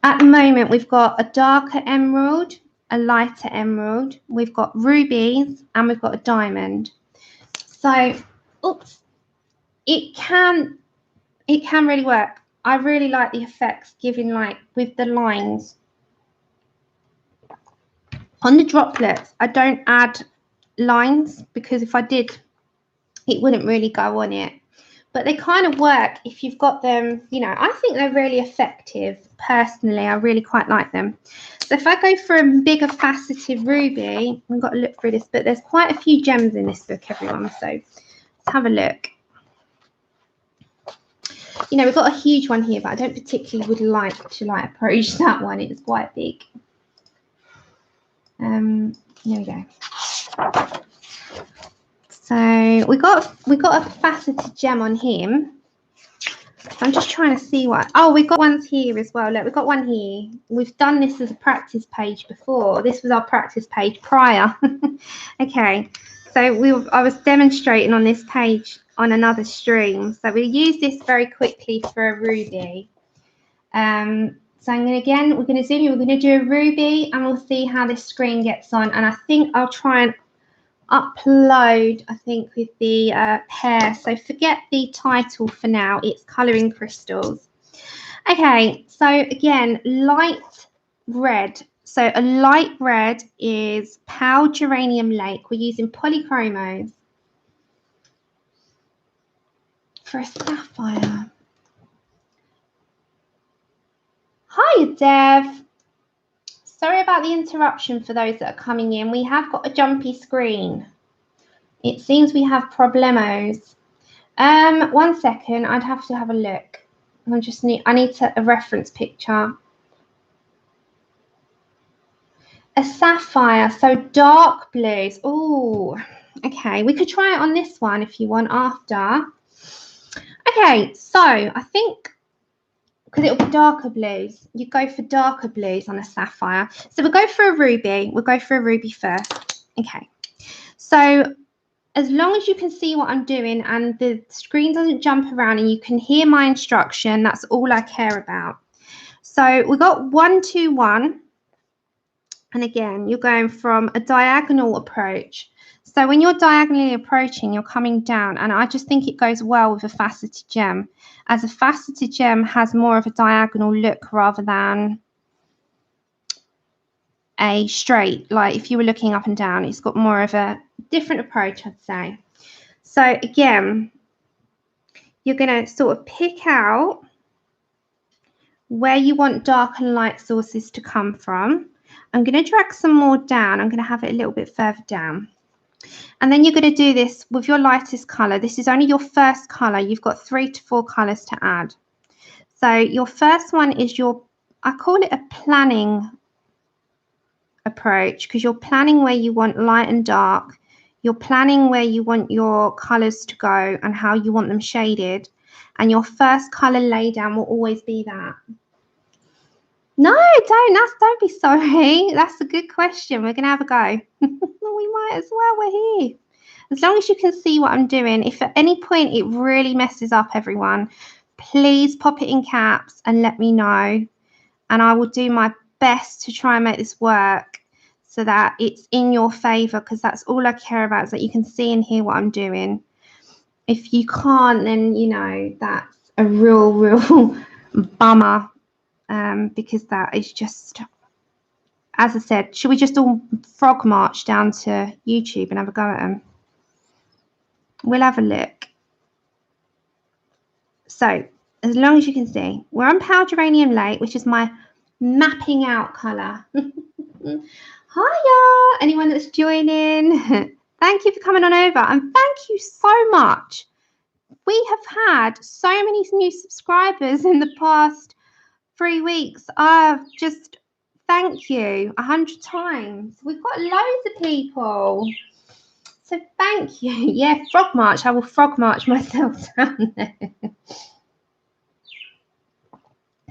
At the moment, we've got a darker emerald, a lighter emerald, we've got rubies, and we've got a diamond. So, oops, it can really work. I really like the effects given, like with the lines. On the droplets, I don't add lines because if I did, it wouldn't really go on it. but they kind of work if you've got them, you know. I think they're really effective. Personally, I really quite like them. So if I go for a bigger faceted ruby, I've got to look through this, but there's quite a few gems in this book, everyone. So let's have a look. You know, we've got a huge one here, but I don't particularly would like to approach that one. It's quite big. Here we go. So we got a faceted gem on him. I'm just trying to see what. Oh, we've got ones here as well. Look, we've got one here. We've done this as a practice page before. This was our practice page prior. Okay, so I was demonstrating on this page on another stream. So we use this very quickly for a ruby. So we're going to zoom in. We're going to do a ruby, and we'll see how this screen gets on. And I think I'll try and upload, I think, with the hair. So forget the title for now. It's colouring crystals. Okay, so again, light red. So a light red is Pale Geranium Lake. We're using polychromos for a sapphire. Hi, Dev. Sorry about the interruption for those that are coming in. We have got a jumpy screen. It seems we have problemos. 1 second, I'd have to have a look. I need a reference picture. A sapphire, so dark blues. Oh, okay. We could try it on this one if you want after. Okay, so I think because it'll be darker blues, you go for darker blues on a sapphire. So we'll go for a ruby. We'll go for a ruby first. Okay. So as long as you can see what I'm doing and the screen doesn't jump around and you can hear my instruction, that's all I care about. So we got 1, 2, 1. And again, you're going from a diagonal approach. So when you're diagonally approaching, you're coming down. And I just think it goes well with a faceted gem, as a faceted gem has more of a diagonal look rather than a straight. Like if you were looking up and down, it's got more of a different approach, I'd say. So again, you're going to sort of pick out where you want dark and light sources to come from. I'm going to drag some more down. I'm going to have it a little bit further down. And then you're going to do this with your lightest colour. This is only your first colour. You've got 3 to 4 colours to add. So your first one is I call it a planning approach, because you're planning where you want light and dark. You're planning where you want your colours to go and how you want them shaded. And your first colour laydown will always be that. No, don't be sorry. That's a good question. We're going to have a go. We might as well. We're here. As long as you can see what I'm doing. If at any point it really messes up, everyone, please pop it in caps and let me know. And I will do my best to try and make this work so that it's in your favour, because that's all I care about, is that you can see and hear what I'm doing. If you can't, then, you know, that's a real bummer. Because that is just, as I said, should we just all frog march down to YouTube and have a go at them? We'll have a look. So as long as you can see, we're on Pale Geranium Lake, which is my mapping out colour. Hiya, anyone that's joining. Thank you for coming on over, and thank you so much. We have had so many new subscribers in the past 3 weeks. I've just thank you 100 times. We've got loads of people, so thank you. Yeah, frog march. I will frog march myself down there.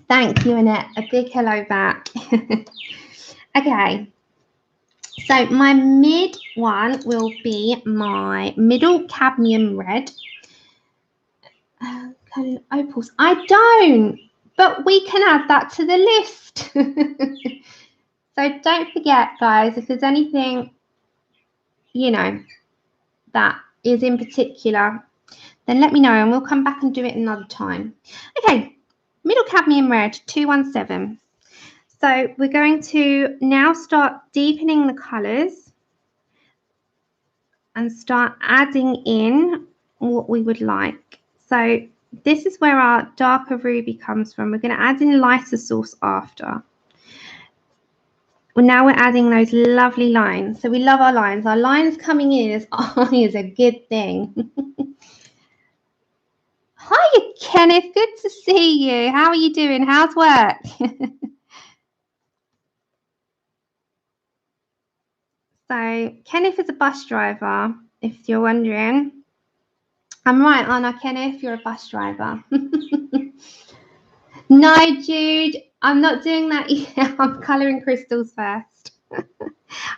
Thank you, Annette. A big hello back. Okay, so my mid one will be my middle cadmium red. Opals. I don't. But we can add that to the list. So don't forget, guys, if there's anything, you know, that is in particular, then let me know and we'll come back and do it another time. Okay, middle cadmium red, 217. So we're going to now start deepening the colours and start adding in what we would like. So this is where our darker ruby comes from. We're going to add in lighter source after. Well, now we're adding those lovely lines. So we love our lines. Our lines coming in is always a good thing. Hiya, Kenneth. Good to see you. How are you doing? How's work? So Kenneth is a bus driver, if you're wondering. I'm right, aren't I, Kenneth? You're a bus driver. No, Jude, I'm not doing that yet. I'm colouring crystals first.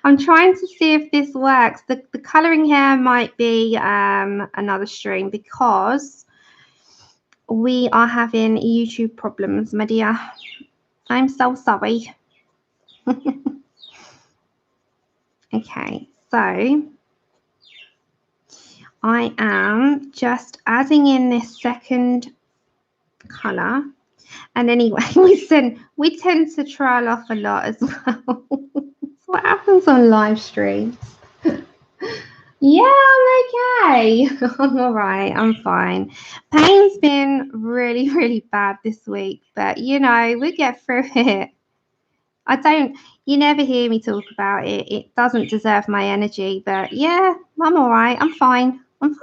I'm trying to see if this works. The colouring here might be another stream because we are having YouTube problems, my dear. I'm so sorry. Okay, so I am just adding in this second colour. And anyway, we tend to trail off a lot as well. That's what happens on live streams. Yeah, I'm okay. I'm all right. I'm fine. Pain's been really, really bad this week, but you know, we get through it. You never hear me talk about it. It doesn't deserve my energy, but yeah, I'm all right. I'm fine. I'm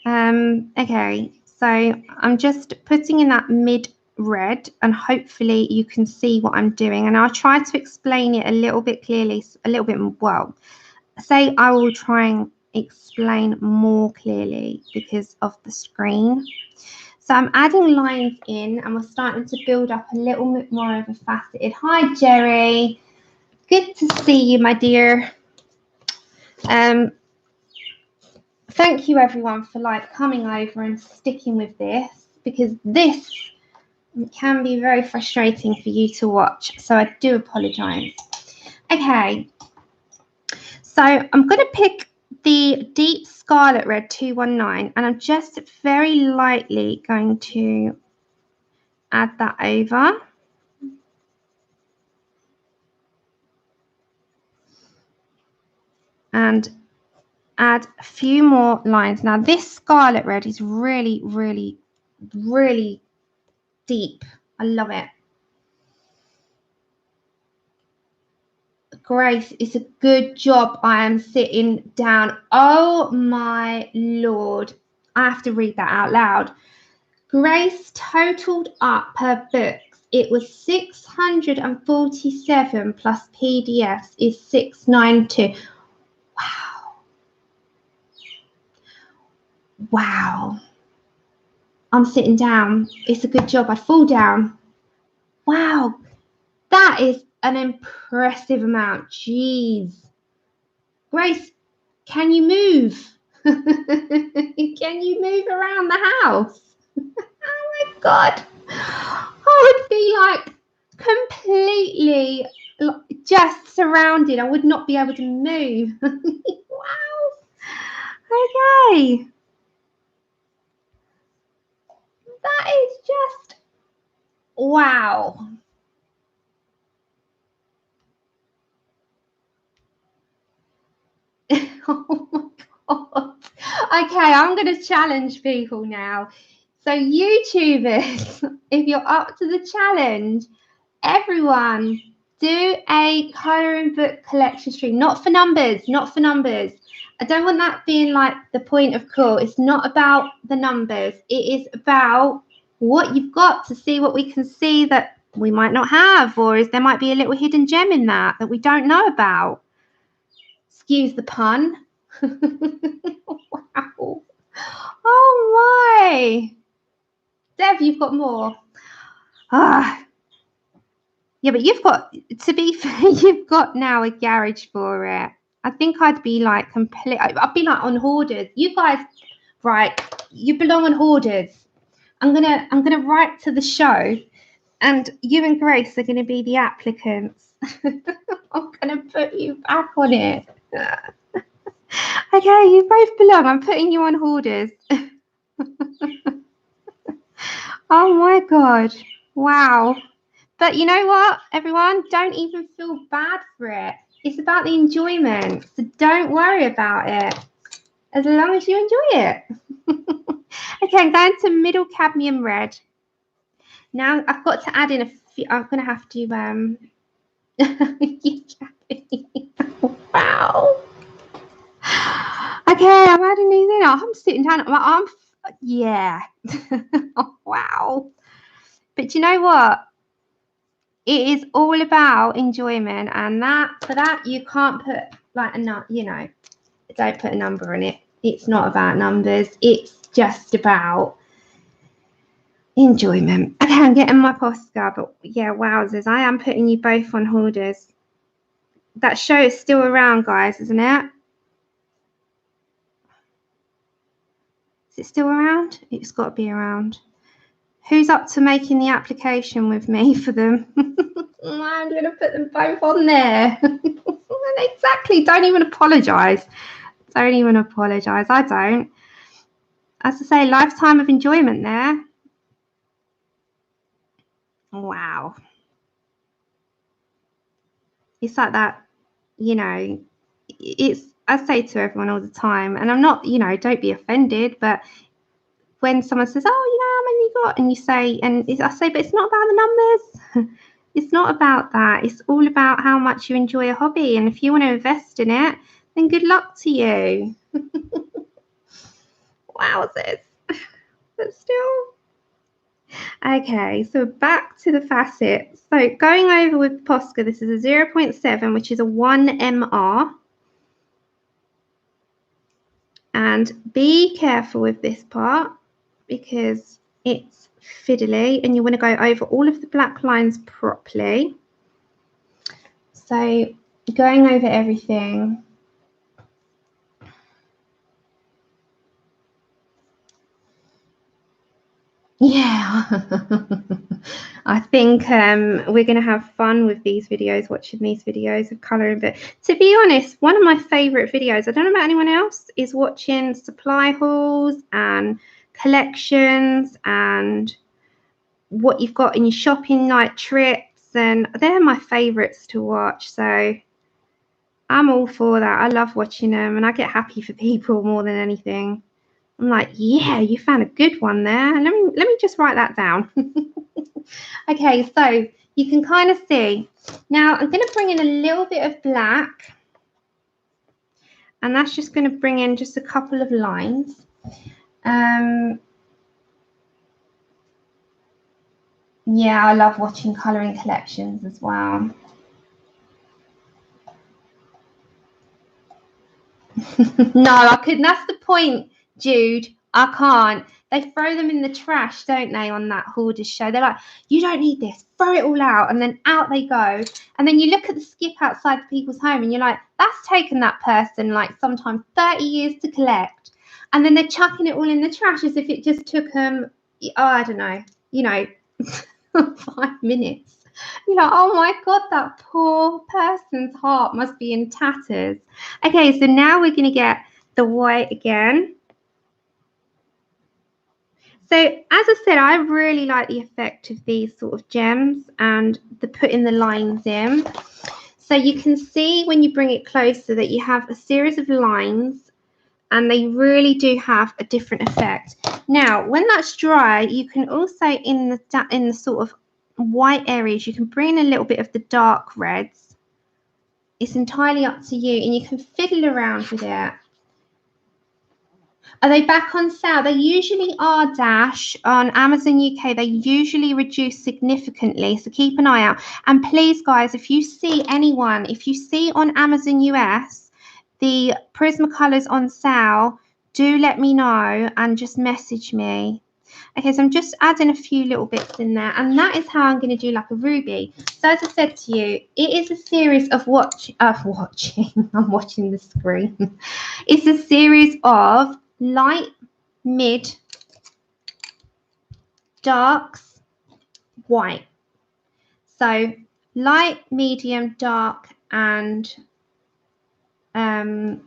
fine. Okay, so I'm just putting in that mid red and hopefully you can see what I'm doing, and I'll try to explain it a little bit clearly, well, say I will try and explain more clearly because of the screen. So I'm adding lines in and we're starting to build up a little bit more of a faceted. Hi, Jerry. Good to see you, my dear. Thank you, everyone, for coming over and sticking with this, because this can be very frustrating for you to watch. So I do apologise. Okay. So I'm going to pick the deep scarlet red 219 and I'm just very lightly going to add that over. And add a few more lines. Now this scarlet red is really, really, really deep. I love it. Grace, it's a good job I am sitting down. Oh my Lord. I have to read that out loud. Grace totaled up her books. It was 647 plus PDFs is 692. Wow. Wow. I'm sitting down. It's a good job I fall down. Wow. That is an impressive amount. Jeez. Grace, can you move? Can you move around the house? Oh my God. I would be completely just surrounded. I would not be able to move. Wow. Okay. That is just wow. Oh my God. Okay, I'm going to challenge people now. So YouTubers, if you're up to the challenge, everyone do a colouring book collection stream. Not for numbers, not for numbers. I don't want that being the point of call. It's not about the numbers. It is about what you've got, to see what we can see that we might not have, or there might be a little hidden gem in that we don't know about. Excuse the pun. Wow. Oh my. Dev, you've got more. Ah. Yeah, but you've got, to be fair, you've got now a garage for it. I think I'd be I'd be on Hoarders. You guys, right, you belong on Hoarders. I'm gonna write to the show and you and Grace are gonna be the applicants. I'm gonna put you back on it. Okay, you both belong. I'm putting you on Hoarders. Oh my God. Wow. But you know what, everyone? Don't even feel bad for it. It's about the enjoyment. So don't worry about it. as long as you enjoy it. Okay, I'm going to middle cadmium red. Now I've got to add in a few. I'm going to have to wow. Okay, I'm adding these in. I'm sitting down. Yeah. Oh, wow. But you know what? It is all about enjoyment, and for that you can't put like a, you know, don't put a number on it. It's not about numbers. It's just about enjoyment. Okay, I'm getting my Posca, but yeah, wowzers, I am putting you both on holders. That show is still around, guys, isn't it? Is it still around? It's got to be around. Who's up to making the application with me for them? I'm going to put them both on there. Exactly. Don't even apologise. Don't even apologise. I don't. As I say, lifetime of enjoyment there. Wow. It's like that, you know, I say to everyone all the time, and I'm not, you know, don't be offended, but when someone says, oh, you know, how many you got? And you say, I say, but it's not about the numbers. It's not about that. It's all about how much you enjoy a hobby. And if you want to invest in it, then good luck to you. Wowzers. But still. Okay, so back to the facet. So going over with Posca, this is a 0.7, which is a 1 MR. And be careful with this part because it's fiddly and you want to go over all of the black lines properly. So going over everything. Yeah, I think we're going to have fun with these videos, watching these videos of colouring. But to be honest, one of my favourite videos, I don't know about anyone else, is watching supply hauls and collections and what you've got in your shopping night trips. And they're my favourites to watch. So I'm all for that. I love watching them and I get happy for people more than anything. I'm like, yeah, you found a good one there. Let me just write that down. Okay, so you can kind of see. Now I'm going to bring in a little bit of black. And that's just going to bring in just a couple of lines. Yeah, I love watching colouring collections as well. No, I couldn't. That's the point, Jude. I can't. They throw them in the trash, don't they, on that hoarders show? They're like, you don't need this. Throw it all out. And then out they go. And then you look at the skip outside the people's home and you're like, that's taken that person like sometimes 30 years to collect. And then they're chucking it all in the trash as if it just took them, oh, I don't know, you know, 5 minutes. You're like, oh my God, that poor person's heart must be in tatters. Okay, so now we're going to get the white again. So as I said, I really like the effect of these sort of gems and the putting the lines in. So you can see when you bring it closer that you have a series of lines and they really do have a different effect. Now, when that's dry, you can also in the sort of white areas, you can bring in a little bit of the dark reds. It's entirely up to you and you can fiddle around with it. Are they back on sale? They usually are, Dash. On Amazon UK, they usually reduce significantly, so keep an eye out. And please, guys, if you see on Amazon US the Prismacolors on sale, do let me know and just message me. Okay, so I'm just adding a few little bits in there, and that is how I'm going to do like a ruby. So as I said to you, it is a series of watching. I'm watching the screen. It's a series of light, mid, darks, white. So light, medium, dark, and a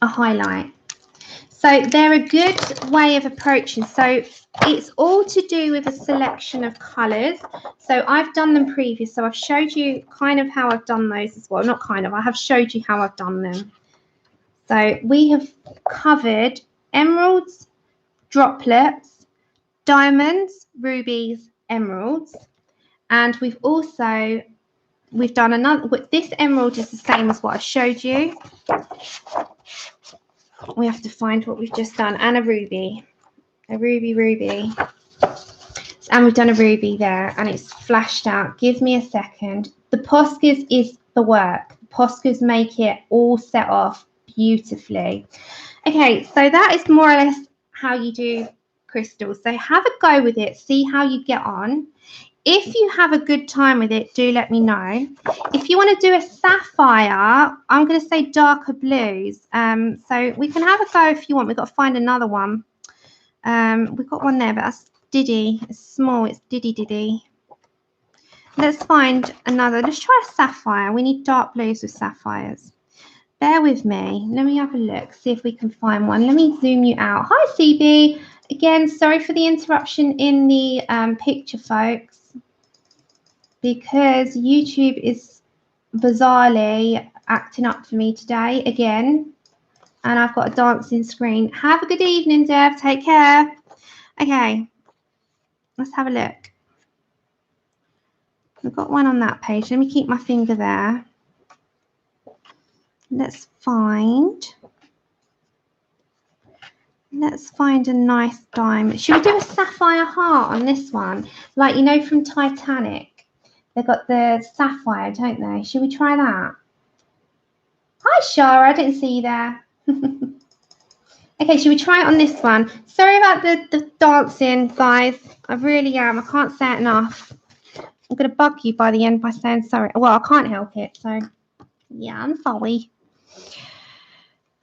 highlight. So they're a good way of approaching. So it's all to do with a selection of colours. So I've done them previous. So I've showed you kind of how I've done those as well. Not kind of, I have showed you how I've done them. So we have covered emeralds, droplets, diamonds, rubies, emeralds, and we've done another. This emerald is the same as what I showed you. We have to find what we've just done, and a ruby, ruby. And we've done a ruby there, and it's flashed out. Give me a second. The Poscas is the work. The Poscas make it all set off beautifully. Okay, so that is more or less how you do crystals. So have a go with it. See how you get on. If you have a good time with it, do let me know. If you want to do a sapphire, I'm going to say darker blues. So we can have a go if you want. We've got to find another one. We've got one there, but that's Diddy. It's small. It's Diddy. Let's find another. Let's try a sapphire. We need dark blues with sapphires. Bear with me. Let me have a look. See if we can find one. Let me zoom you out. Hi, CB. Again, sorry for the interruption in the picture, folks, because YouTube is bizarrely acting up for me today again. And I've got a dancing screen. Have a good evening, Dev. Take care. Okay. Let's have a look. We've got one on that page. Let me keep my finger there. Let's find a nice diamond. Should we do a sapphire heart on this one? Like, you know, from Titanic. They've got the sapphire, don't they? Should we try that? Hi, Shara. I didn't see you there. Okay, should we try it on this one? Sorry about the dancing, guys. I really am. I can't say it enough. I'm going to bug you by the end by saying sorry. Well, I can't help it. So, yeah, I'm sorry.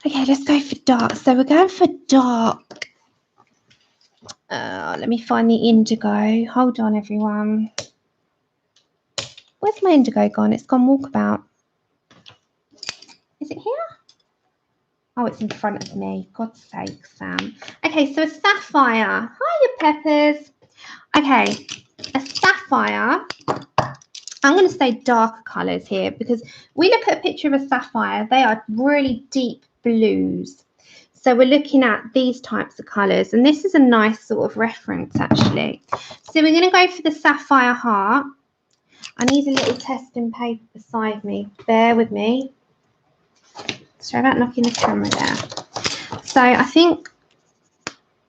Okay, let's go for dark. So we're going for dark. Let me find the indigo. Hold on, everyone. Where's my indigo gone? It's gone walkabout. Is it here? Oh, it's in front of me. God's sake, Sam. Okay, so a sapphire. Hiya, Peppers. Okay, a sapphire. I'm going to say darker colours here because we look at a picture of a sapphire. They are really deep blues. So we're looking at these types of colours. And this is a nice sort of reference, actually. So we're going to go for the sapphire heart. I need a little testing paper beside me. Bear with me. Sorry about knocking the camera there. So I think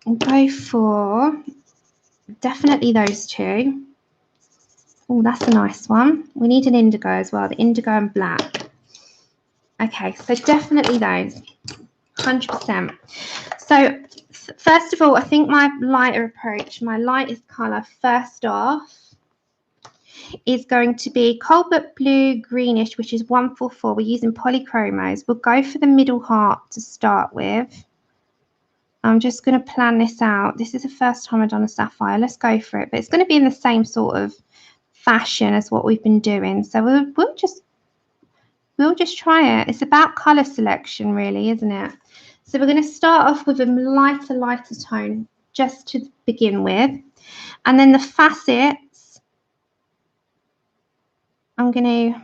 I'll go for definitely those two. Oh, that's a nice one. We need an indigo as well, the indigo and black. Okay, so definitely those, 100%. So first of all, I think my lighter approach, my lightest colour first off is going to be cobalt blue greenish, which is 144. We're using polychromos. We'll go for the middle heart to start with. I'm just going to plan this out. This is the first time I've done a sapphire. Let's go for it. But it's going to be in the same sort of fashion as what we've been doing. So we'll just try it. It's about colour selection, really, isn't it? So we're going to start off with a lighter tone just to begin with. And then the facets, I'm going to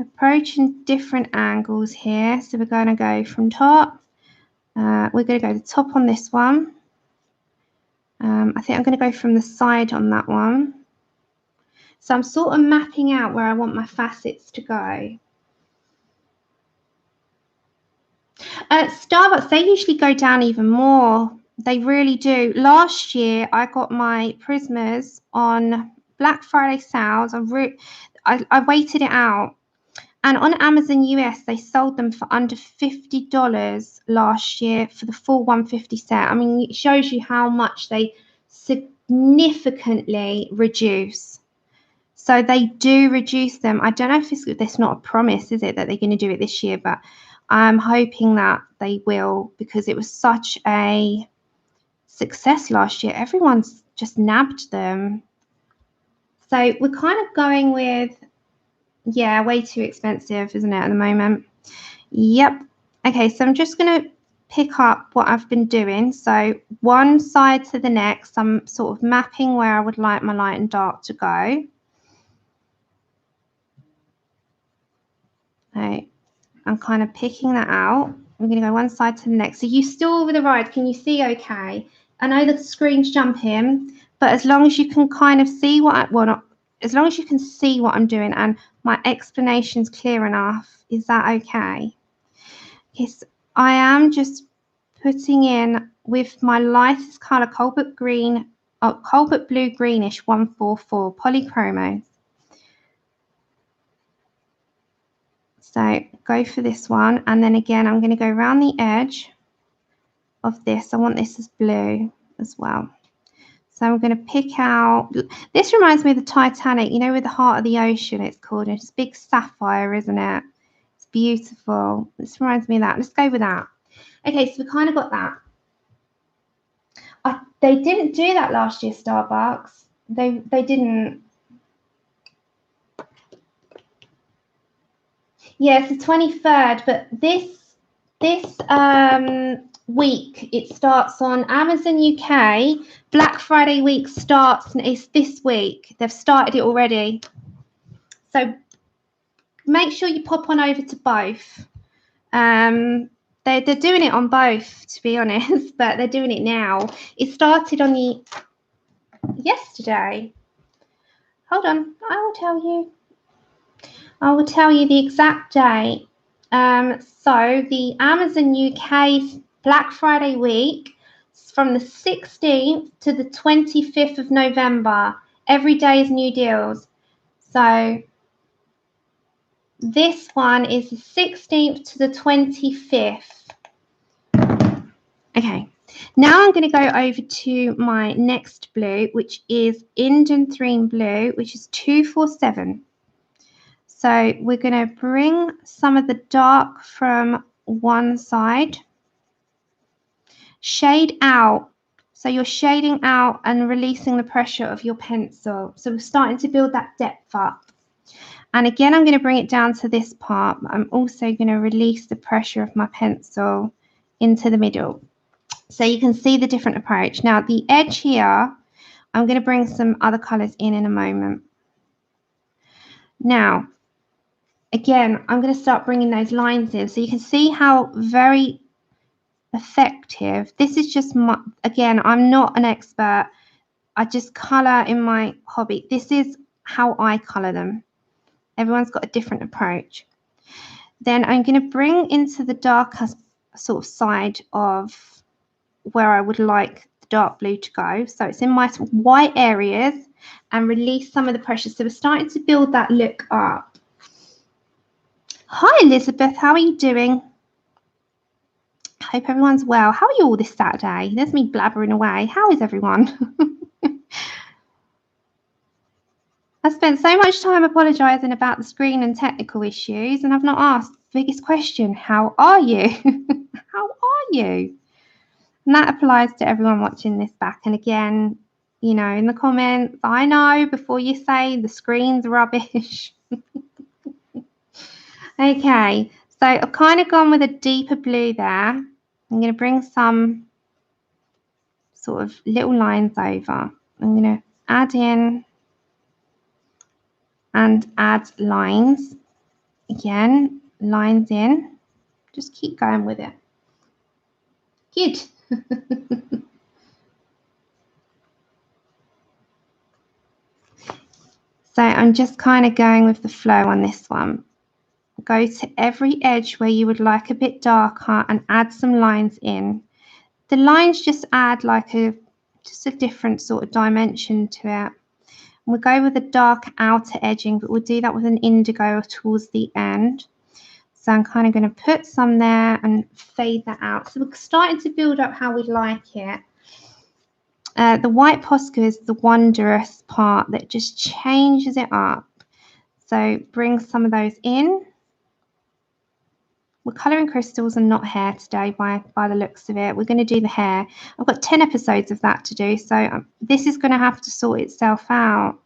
approach in different angles here. So we're going to go from top. We're going to go to the top on this one. I think I'm going to go from the side on that one. So I'm sort of mapping out where I want my facets to go. Starbucks, they usually go down even more. They really do. Last year, I got my Prismas on Black Friday sales. I waited it out. And on Amazon US, they sold them for under $50 last year for the full 150 set. I mean, it shows you how much they significantly reduce. So they do reduce them. I don't know if it's not a promise, is it, that they're going to do it this year, but I'm hoping that they will because it was such a success last year. Everyone's just nabbed them. So we're kind of going with, yeah, way too expensive, isn't it, at the moment? Yep. Okay, so I'm just going to pick up what I've been doing. So one side to the next, I'm sort of mapping where I would like my light and dark to go. Okay. and kind of picking that out. I'm going to go one side to the next. So you still over the ride, can you see okay? I know the screen's jumping, but as long as you can kind of see as long as you can see what I'm doing and my explanation's clear enough, is that okay? Yes, I am just putting in with my lightest colour, cobalt blue greenish 144 polychromos. So go for this one, and then again I'm going to go around the edge of this. I want this as blue as well. So I'm going to pick out, this reminds me of the Titanic, you know, with the heart of the ocean it's called. It's a big sapphire, isn't it? It's beautiful. This reminds me of that. Let's go with that. Okay, so we kind of got that. They didn't do that last year, Starbucks. They didn't. Yeah, it's the 23rd, but this week it starts on Amazon UK. Black Friday week starts, and it's this week. They've started it already. So make sure you pop on over to both. They're doing it on both, to be honest, but they're doing it now. It started on yesterday. Hold on, I will tell you. I will tell you the exact date. So the Amazon UK Black Friday week is from the 16th to the 25th of November. Every day is new deals. So this one is the 16th to the 25th. Okay, now I'm going to go over to my next blue, which is INTERFERANCE blue, which is 247. So we're going to bring some of the dark from one side, shade out. So you're shading out and releasing the pressure of your pencil. So we're starting to build that depth up. And again, I'm going to bring it down to this part. But I'm also going to release the pressure of my pencil into the middle. So you can see the different approach. Now the edge here, I'm going to bring some other colours in a moment. Now, again, I'm going to start bringing those lines in. So you can see how very effective. This is just my, again, I'm not an expert. I just colour in my hobby. This is how I colour them. Everyone's got a different approach. Then I'm going to bring into the darker sort of side of where I would like the dark blue to go. So it's in my white areas and release some of the pressure. So we're starting to build that look up. Hi, Elizabeth. How are you doing? Hope everyone's well. How are you all this Saturday? There's me blabbering away. How is everyone? I spent so much time apologising about the screen and technical issues, and I've not asked the biggest question. How are you? How are you? And that applies to everyone watching this back. And again, you know, in the comments, I know before you say the screen's rubbish. Okay, so I've kind of gone with a deeper blue there. I'm going to bring some sort of little lines over. I'm going to add in and add lines. Again, lines in. Just keep going with it. Good. So I'm just kind of going with the flow on this one. Go to every edge where you would like a bit darker and add some lines in. The lines just add like just a different sort of dimension to it. And we'll go with a dark outer edging, but we'll do that with an indigo towards the end. So I'm kind of going to put some there and fade that out. So we're starting to build up how we like it. The white Posca is the wondrous part that just changes it up. So bring some of those in. We're colouring crystals and not hair today by the looks of it. We're going to do the hair. I've got 10 episodes of that to do, so this is going to have to sort itself out.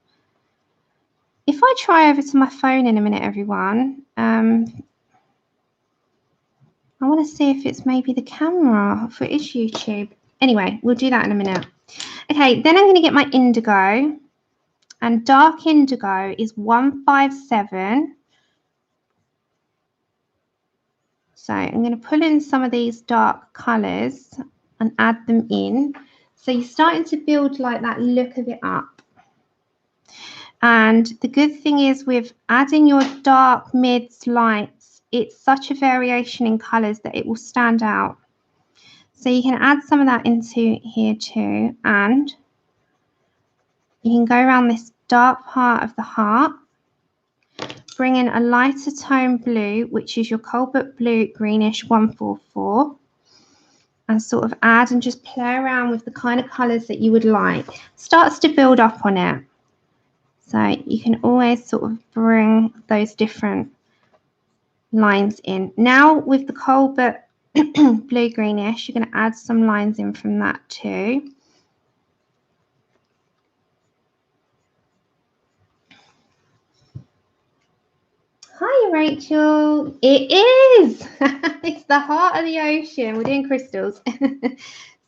If I try over to my phone in a minute, everyone, I want to see if it's maybe the camera, if it is YouTube. Anyway, we'll do that in a minute. Okay, then I'm going to get my indigo, and dark indigo is 157. So I'm going to pull in some of these dark colours and add them in. So you're starting to build like that look of it up. And the good thing is with adding your dark, mids, lights, it's such a variation in colours that it will stand out. So you can add some of that into here too, and you can go around this dark part of the heart, bring in a lighter tone blue, which is your Cobalt Blue Greenish 144, and sort of add and just play around with the kind of colours that you would like. Starts to build up on it. So you can always sort of bring those different lines in. Now with the Cobalt Blue Greenish, you're going to add some lines in from that too. Hi, Rachel. It is. It's the heart of the ocean. We're doing crystals.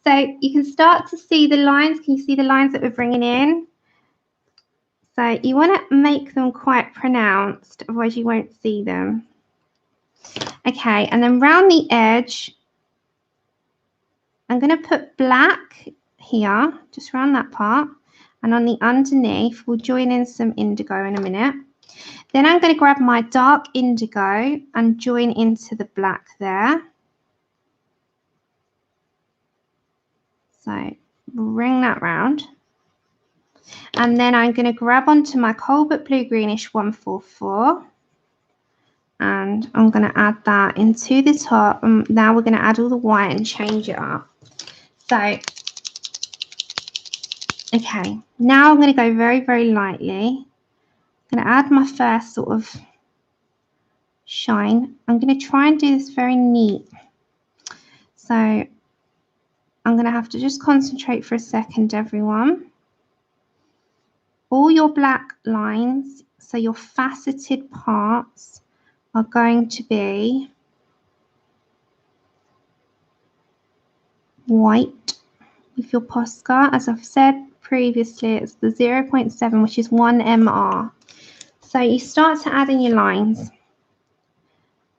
So you can start to see the lines. Can you see the lines that we're bringing in? So you want to make them quite pronounced, otherwise you won't see them. Okay, and then round the edge, I'm going to put black here, just around that part. And on the underneath, we'll join in some indigo in a minute. Then I'm going to grab my dark indigo and join into the black there. So bring that round. And then I'm going to grab onto my Cobalt Blue Greenish 144. And I'm going to add that into the top. Now we're going to add all the white and change it up. So, okay. Now I'm going to go very, very lightly. I'm going to add my first sort of shine. I'm going to try and do this very neat. So I'm going to have to just concentrate for a second, everyone. All your black lines, so your faceted parts, are going to be white with your Posca. As I've said previously, it's the 0.7, which is 1 mr. So you start to add in your lines.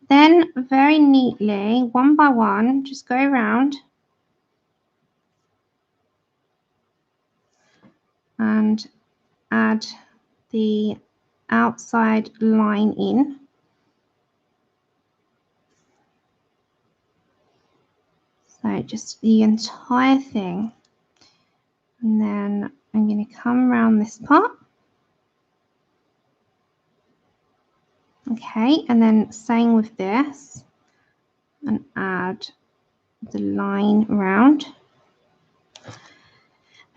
Then very neatly, one by one, just go around and add the outside line in. So just the entire thing. And then I'm going to come around this part. Okay, and then same with this. And add the line around.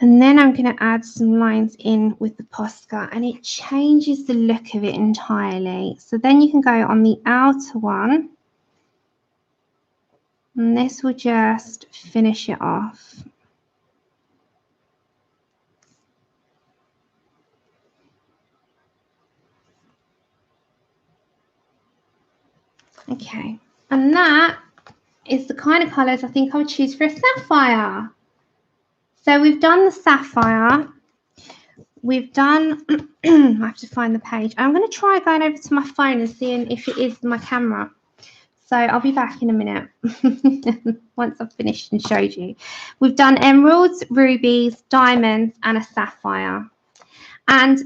And then I'm going to add some lines in with the Posca, and it changes the look of it entirely. So then you can go on the outer one. And this will just finish it off. Okay, and that is the kind of colours I think I would choose for a sapphire. So we've done the sapphire. We've done, I have to find the page. I'm going to try going over to my phone and seeing if it is my camera. So I'll be back in a minute once I've finished and showed you. We've done emeralds, rubies, diamonds, and a sapphire. And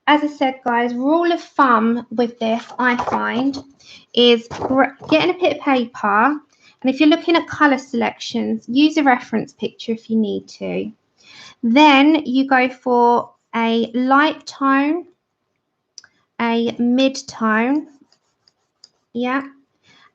as I said, guys, rule of thumb with this, I find, is getting a bit of paper. And if you're looking at colour selections, use a reference picture if you need to. Then you go for a light tone, a mid-tone, yeah,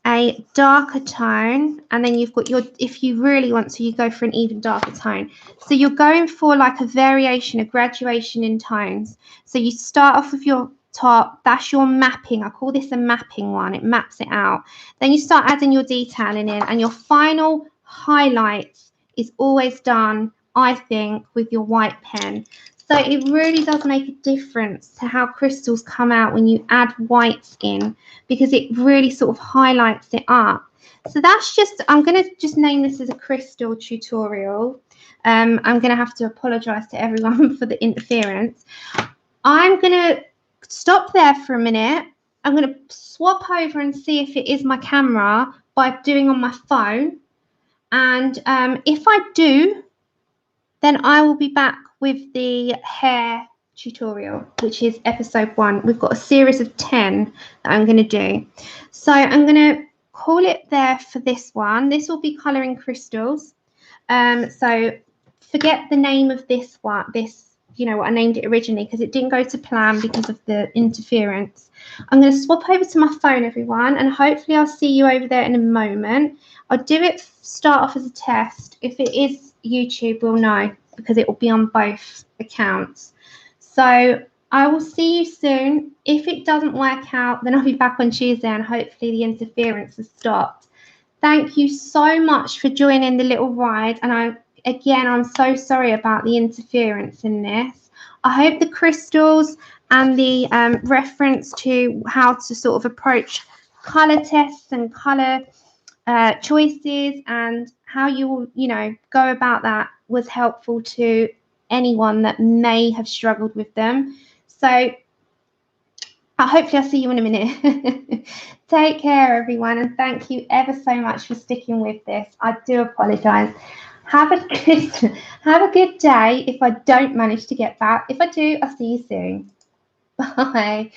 a darker tone, and then you've got your, if you really want to, you go for an even darker tone. So you're going for like a variation, a graduation in tones. So you start off with your top, that's your mapping. I call this a mapping one. It maps it out. Then you start adding your detailing in, and your final highlights is always done, I think, with your white pen. So it really does make a difference to how crystals come out when you add whites in, because it really sort of highlights it up. So that's just, I'm going to just name this as a crystal tutorial. I'm going to have to apologize to everyone for the interference. I'm going to stop there for a minute. I'm going to swap over and see if it is my camera by doing on my phone. And if I do, then I will be back with the hair tutorial, which is episode 1. We've got a series of 10 that I'm going to do. So I'm going to call it there for this one. This will be colouring crystals. So forget the name of this one, you know, what I named it originally, because it didn't go to plan because of the interference. I'm going to swap over to my phone, everyone, and hopefully I'll see you over there in a moment. I'll do it, start off as a test. If it is YouTube, we'll know because it will be on both accounts. So I will see you soon. If it doesn't work out, then I'll be back on Tuesday and hopefully the interference has stopped. Thank you so much for joining the little ride. And I'm so sorry about the interference in this. I hope the crystals and the reference to how to sort of approach colour tests and colour choices and how you will, you know, go about that was helpful to anyone that may have struggled with them. So hopefully I'll see you in a minute. Take care, everyone, and thank you ever so much for sticking with this. I do apologise. Have a good day if I don't manage to get back. If I do, I'll see you soon. Bye.